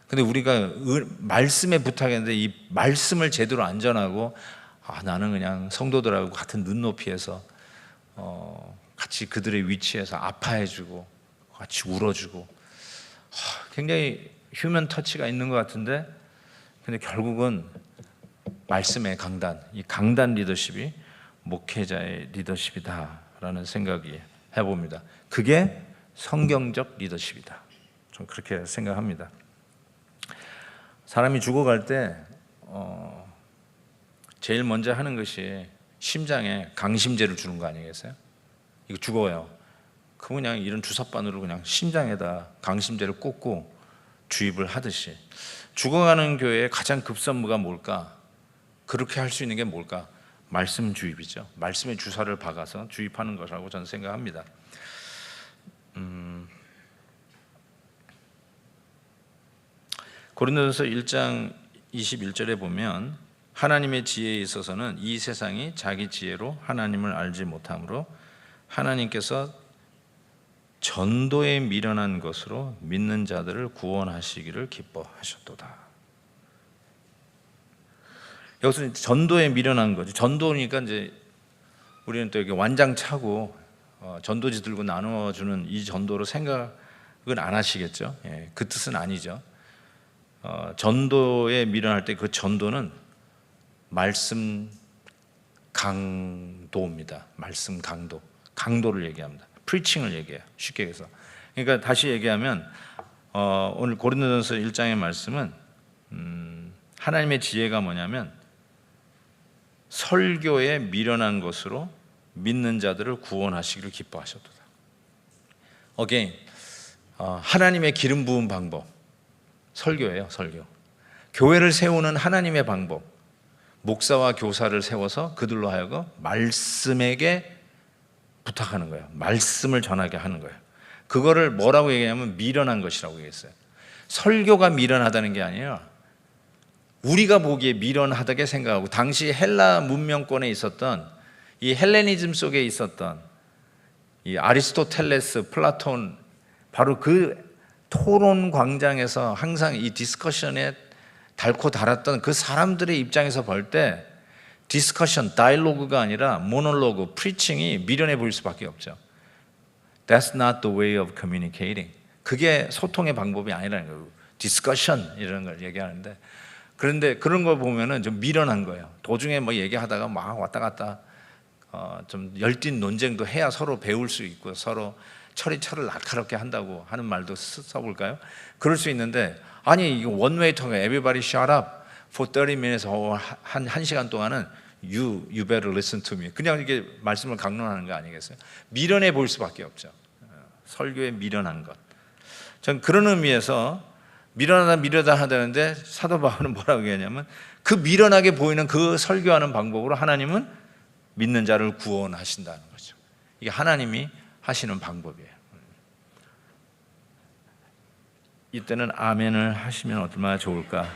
A: 근데 우리가 말씀에 부탁했는데 이 말씀을 제대로 안 전하고 나는 그냥 성도들하고 같은 눈높이에서 같이 그들의 위치에서 아파해주고 같이 울어주고 굉장히 휴먼 터치가 있는 것 같은데, 근데 결국은 말씀의 강단, 이 강단 리더십이 목회자의 리더십이다라는 생각이 해봅니다. 그게 성경적 리더십이다. 좀 그렇게 생각합니다. 사람이 죽어갈 때 제일 먼저 하는 것이 심장에 강심제를 주는 거 아니겠어요? 이거 죽어요. 그럼 그냥 이런 주사바늘로 그냥 심장에다 강심제를 꽂고 주입을 하듯이, 죽어가는 교회의 가장 급선무가 뭘까? 그렇게 할 수 있는 게 뭘까? 말씀 주입이죠. 말씀에 주사를 박아서 주입하는 것이라고 저는 생각합니다. 고린도전서 1장 21절에 보면 하나님의 지혜에 있어서는 이 세상이 자기 지혜로 하나님을 알지 못하므로 하나님께서 전도에 미련한 것으로 믿는 자들을 구원하시기를 기뻐하셨도다. 여기서 전도에 미련한 거죠. 전도니까 이제 우리는 또 이렇게 완장 차고 전도지 들고 나눠주는 이 전도로 생각은 안 하시겠죠. 예, 그 뜻은 아니죠. 전도에 미련할 때 그 전도는 말씀 강도입니다. 말씀 강도, 강도를 얘기합니다. 프리칭을 얘기해요. 쉽게 해서. 그러니까 다시 얘기하면 오늘 고린도전서 1장의 말씀은 하나님의 지혜가 뭐냐면 설교에 미련한 것으로 믿는 자들을 구원하시기를 기뻐하셨도다. 어게인, 하나님의 기름 부은 방법, 설교예요. 설교. 교회를 세우는 하나님의 방법, 목사와 교사를 세워서 그들로 하여금 말씀에게 부탁하는 거예요. 말씀을 전하게 하는 거예요. 그거를 뭐라고 얘기하냐면 미련한 것이라고 얘기했어요. 설교가 미련하다는 게 아니라 우리가 보기에 미련하다게 생각하고, 당시 헬라 문명권에 있었던 이 헬레니즘 속에 있었던 이 아리스토텔레스, 플라톤, 바로 그 토론 광장에서 항상 이 디스커션에 닳고 닳았던 그 사람들의 입장에서 볼 때 디스커션, 다이로그가 아니라 모놀로그, 프리칭이 미련해 보일 수밖에 없죠. That's not the way of communicating. 그게 소통의 방법이 아니라는 거예요. 디스커션 이런 걸 얘기하는데, 그런데 그런 걸 보면은 좀 미련한 거예요. 도중에 뭐 얘기하다가 막 왔다 갔다 좀 열띤 논쟁도 해야 서로 배울 수 있고 서로 철을 날카롭게 한다고 하는 말도 써볼까요? 그럴 수 있는데, 아니 이거 원웨이 통해 everybody shut up for 30 minutes 한 시간 동안은 you better listen to me. 그냥 이게 말씀을 강론하는 거 아니겠어요? 미련해 보일 수밖에 없죠. 설교에 미련한 것. 전 그런 의미에서 미련하다 하다는데 사도 바울은 뭐라고 얘기하냐면 그 미련하게 보이는 그 설교하는 방법으로 하나님은 믿는 자를 구원하신다는 거죠. 이게 하나님이 하시는 방법이에요. 이때는 아멘을 하시면 얼마나 좋을까.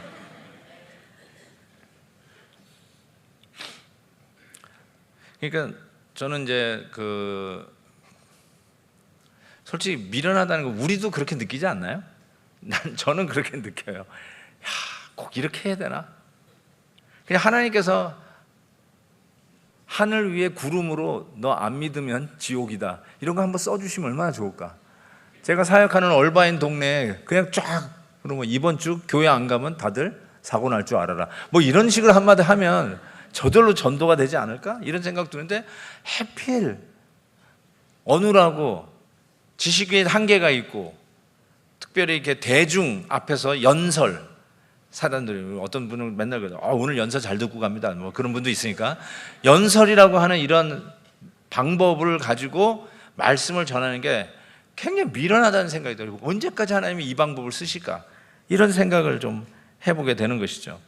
A: 그러니까 저는 이제 솔직히 미련하다는 거 우리도 그렇게 느끼지 않나요? 저는 그렇게 느껴요. 꼭 이렇게 해야 되나? 그냥 하나님께서 하늘 위에 구름으로 너 안 믿으면 지옥이다, 이런 거 한번 써주시면 얼마나 좋을까. 제가 사역하는 얼바인 동네에 그냥 쫙, 그러면 이번 주 교회 안 가면 다들 사고 날 줄 알아라, 뭐 이런 식으로 한마디 하면 저절로 전도가 되지 않을까? 이런 생각 드는데, 해필 어느라고 지식의 한계가 있고 특별히 이렇게 대중 앞에서 연설, 사람들이 어떤 분은 맨날 그래요. 오늘 연설 잘 듣고 갑니다, 뭐 그런 분도 있으니까 연설이라고 하는 이런 방법을 가지고 말씀을 전하는 게 굉장히 미련하다는 생각이 들고, 언제까지 하나님이 이 방법을 쓰실까, 이런 생각을 좀 해보게 되는 것이죠.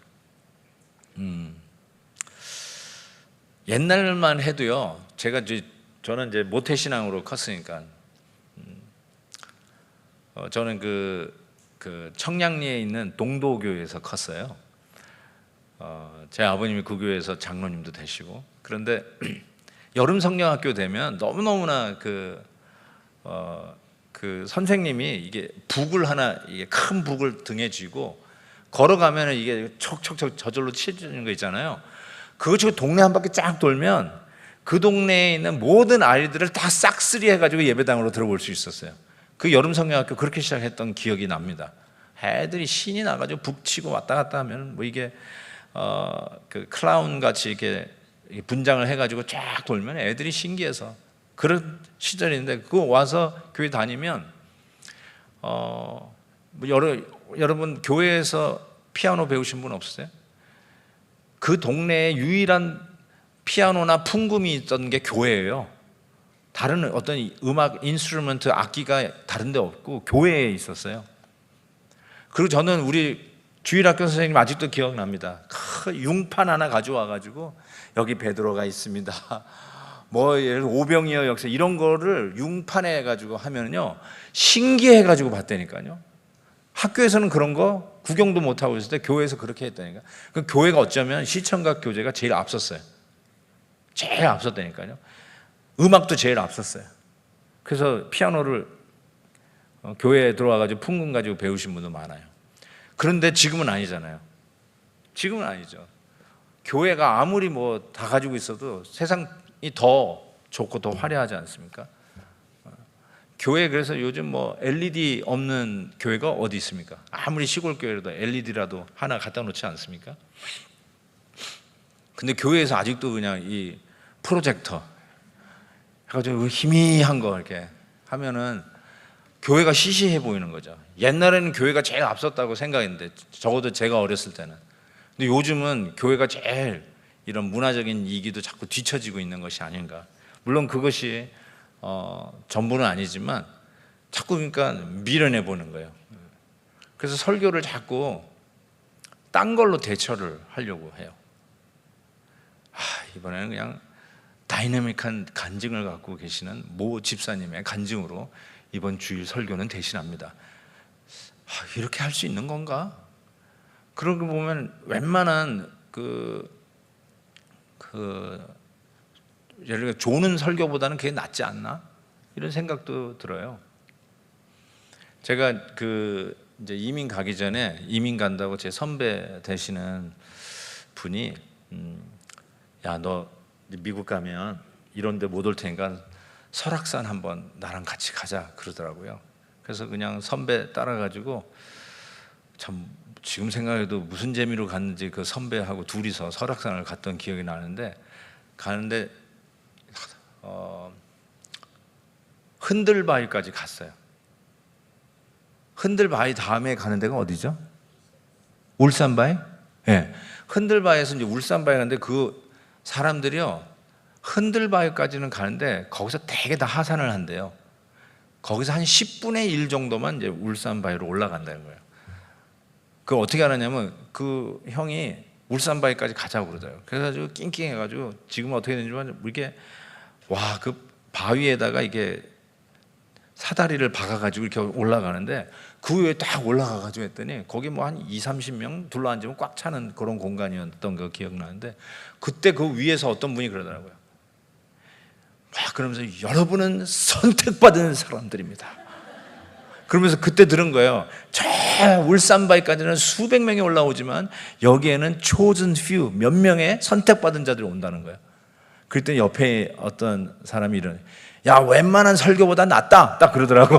A: 옛날만 해도요, 저는 이제 모태신앙으로 컸으니까 저는 그 청량리에 있는 동도교회에서 컸어요. 제 아버님이 그 교회에서 장로님도 되시고, 그런데 여름 성경학교 되면 너무너무나 그 선생님이 이게 북을 하나, 이게 큰 북을 등에 쥐고 걸어가면 이게 촉촉촉 저절로 치워지는 거 있잖아요. 그거 지고 동네 한 바퀴 쫙 돌면 그 동네에 있는 모든 아이들을 다 싹쓸이 해가지고 예배당으로 들어볼 수 있었어요. 그 여름 성경학교 그렇게 시작했던 기억이 납니다. 애들이 신이 나가지고 북치고 왔다 갔다 하면 뭐 이게 그 클라운 같이 이렇게 분장을 해가지고 쫙 돌면 애들이 신기해서 그런 시절인데, 그거 와서 교회 다니면 뭐 여러분 교회에서 피아노 배우신 분 없으세요? 그 동네에 유일한 피아노나 풍금이 있던 게 교회예요. 다른 어떤 음악 인스트루먼트 악기가 다른 데 없고 교회에 있었어요. 그리고 저는 우리 주일학교 선생님 아직도 기억납니다. 융판 하나 가져와 가지고 여기 베드로가 있습니다. 뭐 예를 들어 오병이어 역사 이런 거를 융판에 가지고 하면요 신기해 가지고 봤다니까요. 학교에서는 그런 거 구경도 못 하고 있을 때 교회에서 그렇게 했다니까. 그 교회가 어쩌면 시청각 교재가 제일 앞섰어요. 제일 앞섰다니까요. 음악도 제일 앞섰어요. 그래서 피아노를 교회에 들어와 가지고 풍금 가지고 배우신 분도 많아요. 그런데 지금은 아니잖아요. 지금은 아니죠. 교회가 아무리 뭐 다 가지고 있어도 세상이 더 좋고 더 화려하지 않습니까? 교회 그래서 요즘 뭐 LED 없는 교회가 어디 있습니까? 아무리 시골 교회라도 LED라도 하나 갖다 놓지 않습니까? 근데 교회에서 아직도 그냥 이 프로젝터 해가지고 희미한 거 이렇게 하면은 교회가 시시해 보이는 거죠. 옛날에는 교회가 제일 앞섰다고 생각했는데 적어도 제가 어렸을 때는. 근데 요즘은 교회가 제일 이런 문화적인 이기도 자꾸 뒤처지고 있는 것이 아닌가. 물론 그것이 전부는 아니지만 자꾸 그러니까 밀어내 보는 거예요. 그래서 설교를 자꾸 딴 걸로 대처를 하려고 해요. 이번에는 그냥 다이내믹한 간증을 갖고 계시는 모 집사님의 간증으로 이번 주일 설교는 대신합니다. 이렇게 할 수 있는 건가? 그런 거 보면 웬만한 예를 들어 조는 설교보다는 그게 낫지 않나? 이런 생각도 들어요. 제가 이제 이민 가기 전에 이민 간다고 제 선배 되시는 분이 야, 너 미국 가면 이런 데 못 올 테니까 설악산 한번 나랑 같이 가자 그러더라고요. 그래서 그냥 선배 따라가지고 참 지금 생각해도 무슨 재미로 갔는지 그 선배하고 둘이서 설악산을 갔던 기억이 나는데 가는데 흔들바위까지 갔어요. 흔들바위 다음에 가는 데가 어디죠? 울산바위? 네. 흔들바위에서 이제 울산바위 가는데 그 사람들이요 흔들바위까지는 가는데 거기서 되게 다 하산을 한대요. 거기서 한 10분의 1 정도만 이제 울산바위로 올라간다는 거예요. 그걸 어떻게 알았냐면 그 형이 울산바위까지 가자고 그러더라고요. 그래가지고 낑낑해가지고 지금 어떻게 되는지 모르겠는데 이렇게 그 바위에다가 이게 사다리를 박아가지고 이렇게 올라가는데 그 위에 딱 올라가가지고 했더니 거기 뭐 한 20-30명 둘러앉으면 꽉 차는 그런 공간이었던 거 기억나는데 그때 그 위에서 어떤 분이 그러더라고요. 그러면서 여러분은 선택받은 사람들입니다. 그러면서 그때 들은 거예요. 저 울산바위까지는 수백 명이 올라오지만 여기에는 chosen few 몇 명의 선택받은 자들이 온다는 거예요. 그랬더니 옆에 어떤 사람이 야 웬만한 설교보다 낫다 딱 그러더라고.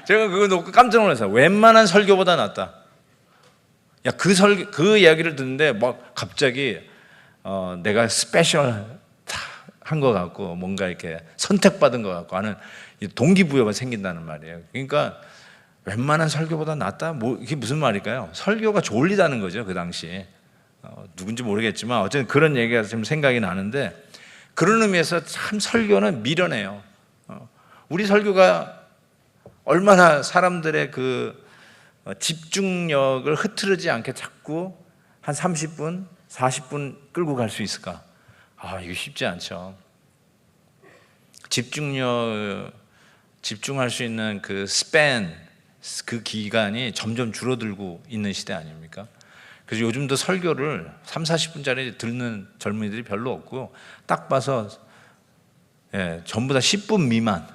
A: 제가 그거 놓고 깜짝 놀랐어요. 웬만한 설교보다 낫다. 야 그 이야기를 듣는데 막 갑자기 내가 스페셜 한 것 같고 뭔가 이렇게 선택받은 것 같고 하는 동기부여가 생긴다는 말이에요. 그러니까 웬만한 설교보다 낫다? 뭐 이게 무슨 말일까요? 설교가 졸리다는 거죠 그 당시에. 누군지 모르겠지만 어쨌든 그런 얘기가 좀 생각이 나는데 그런 의미에서 참 설교는 미련해요. 우리 설교가 얼마나 사람들의 그 집중력을 흐트르지 않게 자꾸 한 30분, 40분 끌고 갈 수 있을까? 이거 쉽지 않죠. 집중할 수 있는 그 스팬, 그 기간이 점점 줄어들고 있는 시대 아닙니까? 그래서 요즘도 설교를 30-40분짜리 듣는 젊은이들이 별로 없고 딱 봐서 전부 다 10분 미만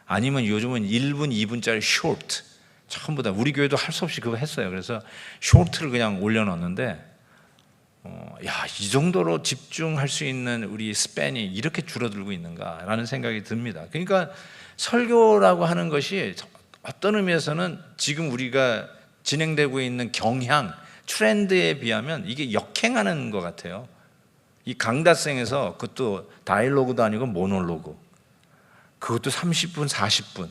A: 아니면 요즘은 1분, 2분짜리 쇼트 전부 다 우리 교회도 할 수 없이 그거 했어요. 그래서 쇼트를 그냥 올려놓는데 이 정도로 집중할 수 있는 우리 스팬이 이렇게 줄어들고 있는가라는 생각이 듭니다. 그러니까 설교라고 하는 것이 어떤 의미에서는 지금 우리가 진행되고 있는 경향, 트렌드에 비하면 이게 역행하는 것 같아요. 이 강다생에서 그것도 다이로그도 아니고 모놀로그, 그것도 30분, 40분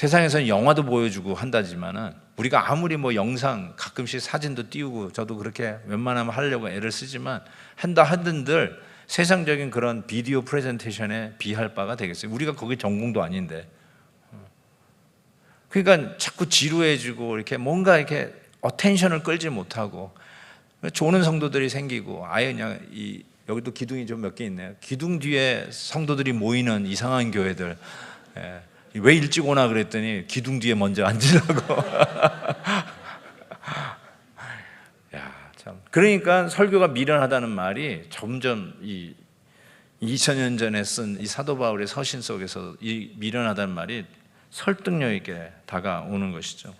A: 세상에서는 영화도 보여주고 한다지만은 우리가 아무리 뭐 영상 가끔씩 사진도 띄우고 저도 그렇게 웬만하면 하려고 애를 쓰지만 한들 세상적인 그런 비디오 프레젠테이션에 비할 바가 되겠어요. 우리가 거기 전공도 아닌데. 그러니까 자꾸 지루해지고 이렇게 뭔가 이렇게 어텐션을 끌지 못하고 조는 성도들이 생기고 아예 그냥 여기도 기둥이 좀 몇 개 있네요. 기둥 뒤에 성도들이 모이는 이상한 교회들. 왜 일찍 오나 그랬더니 기둥 뒤에 먼저 앉으라고. 야, 참. 그러니까 설교가 미련하다는 말이 점점 이 2000년 전에 쓴 이 사도 바울의 서신 속에서 이 미련하다는 말이 설득력 있게 다가오는 것이죠.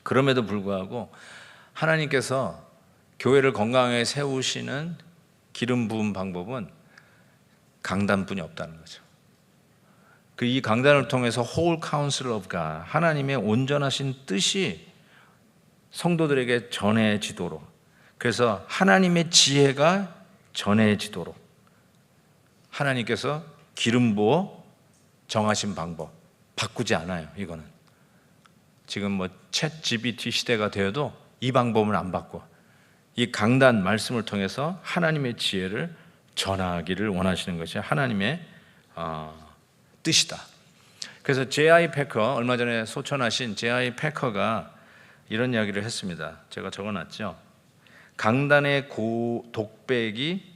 A: 그럼에도 불구하고 하나님께서 교회를 건강하게 세우시는 기름 부은 방법은 강단뿐이 없다는 거죠. 이 강단을 통해서 whole counsel of God, 하나님의 온전하신 뜻이 성도들에게 전해지도록, 그래서 하나님의 지혜가 전해지도록 하나님께서 기름 부어 정하신 방법 바꾸지 않아요. 이거는 지금 뭐 챗 GPT 시대가 되어도 이 방법은 안 바꿔. 이 강단 말씀을 통해서 하나님의 지혜를 전하기를 원하시는 것이 하나님의 뜻이다. 그래서 J.I. 패커, 얼마 전에 소천하신 J.I. 패커가 이런 이야기를 했습니다. 제가 적어놨죠. 강단의 독백이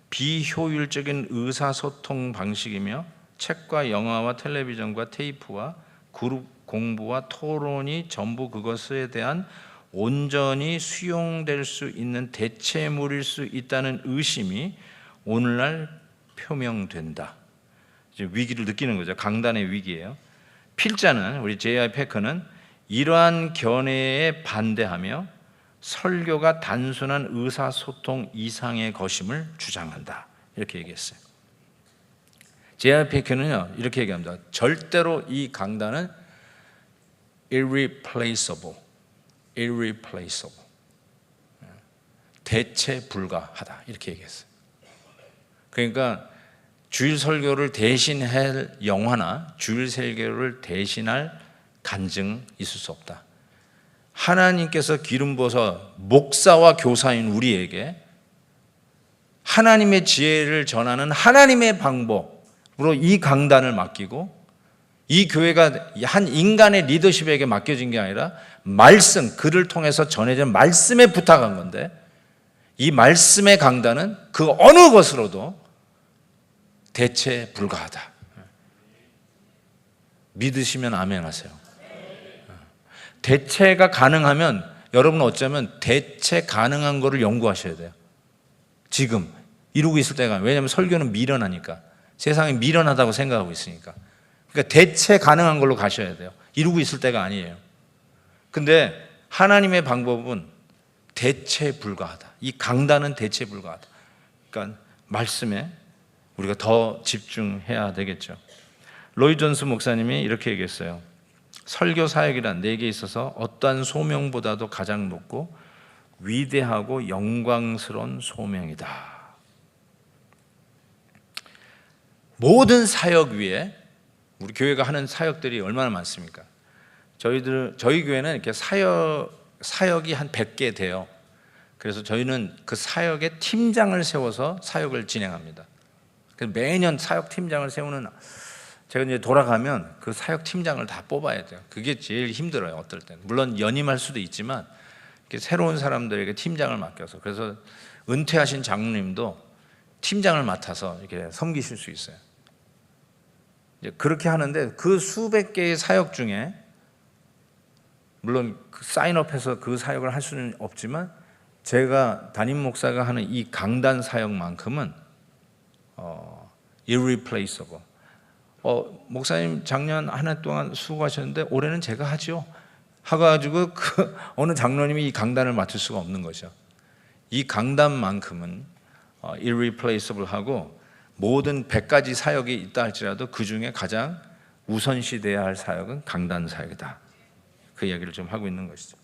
A: 비효율적인 의사소통 방식이며 책과 영화와 텔레비전과 테이프와 그룹 공부와 토론이 전부 그것에 대한 온전히 수용될 수 있는 대체물일 수 있다는 의심이 오늘날 표명된다. 이제 위기를 느끼는 거죠. 강단의 위기예요. 필자는 우리 J.I. 패커는 이러한 견해에 반대하며 설교가 단순한 의사소통 이상의 것임을 주장한다. 이렇게 얘기했어요. J.I. 패커는요 이렇게 얘기합니다. 절대로 이 강단은 irreplaceable, 대체 불가하다 이렇게 얘기했어요. 그러니까 주일 설교를 대신할 영화나 주일 설교를 대신할 간증 있을 수 없다. 하나님께서 기름 부어서 목사와 교사인 우리에게 하나님의 지혜를 전하는 하나님의 방법으로 이 강단을 맡기고, 이 교회가 한 인간의 리더십에게 맡겨진 게 아니라 말씀, 그를 통해서 전해진 말씀에 부탁한 건데, 이 말씀의 강단은 그 어느 것으로도 대체 불가하다. 믿으시면 아멘 하세요. 대체가 가능하면 여러분은 어쩌면 대체 가능한 거를 연구하셔야 돼요. 지금 이루고 있을 때가, 왜냐하면 설교는 미련하니까, 세상이 미련하다고 생각하고 있으니까. 그러니까 대체 가능한 걸로 가셔야 돼요. 이루고 있을 때가 아니에요. 근데 하나님의 방법은 대체 불가하다. 이 강단은 대체 불가하다. 그러니까 말씀에 우리가 더 집중해야 되겠죠. 로이 존스 목사님이 이렇게 얘기했어요. 설교 사역이란 내게 있어서 어떠한 소명보다도 가장 높고 위대하고 영광스러운 소명이다. 모든 사역 위에 우리 교회가 하는 사역들이 얼마나 많습니까? 저희 교회는 이렇게 사역이 한 100개 돼요. 그래서 저희는 그 사역의 팀장을 세워서 사역을 진행합니다. 그래서 매년 사역 팀장을 세우는, 제가 이제 돌아가면 그 사역 팀장을 다 뽑아야 돼요. 그게 제일 힘들어요. 어떨 때는 물론 연임할 수도 있지만 이렇게 새로운 사람들에게 팀장을 맡겨서, 그래서 은퇴하신 장로님도 팀장을 맡아서 이렇게 섬기실 수 있어요. 이제 그렇게 하는데 그 수백 개의 사역 중에 물론 사인업해서 그 사역을 할 수는 없지만 제가 담임 목사가 하는 이 강단 사역만큼은 irreplaceable. 목사님 작년 한 해 동안 수고하셨는데 올해는 제가 하죠. 하가지고 그 어느 장로님이 이 강단을 맡을 수가 없는 거죠. 이 강단만큼은 irreplaceable하고 모든 100가지 사역이 있다 할지라도 그 중에 가장 우선시돼야 할 사역은 강단 사역이다. 그 이야기를 좀 하고 있는 것이죠.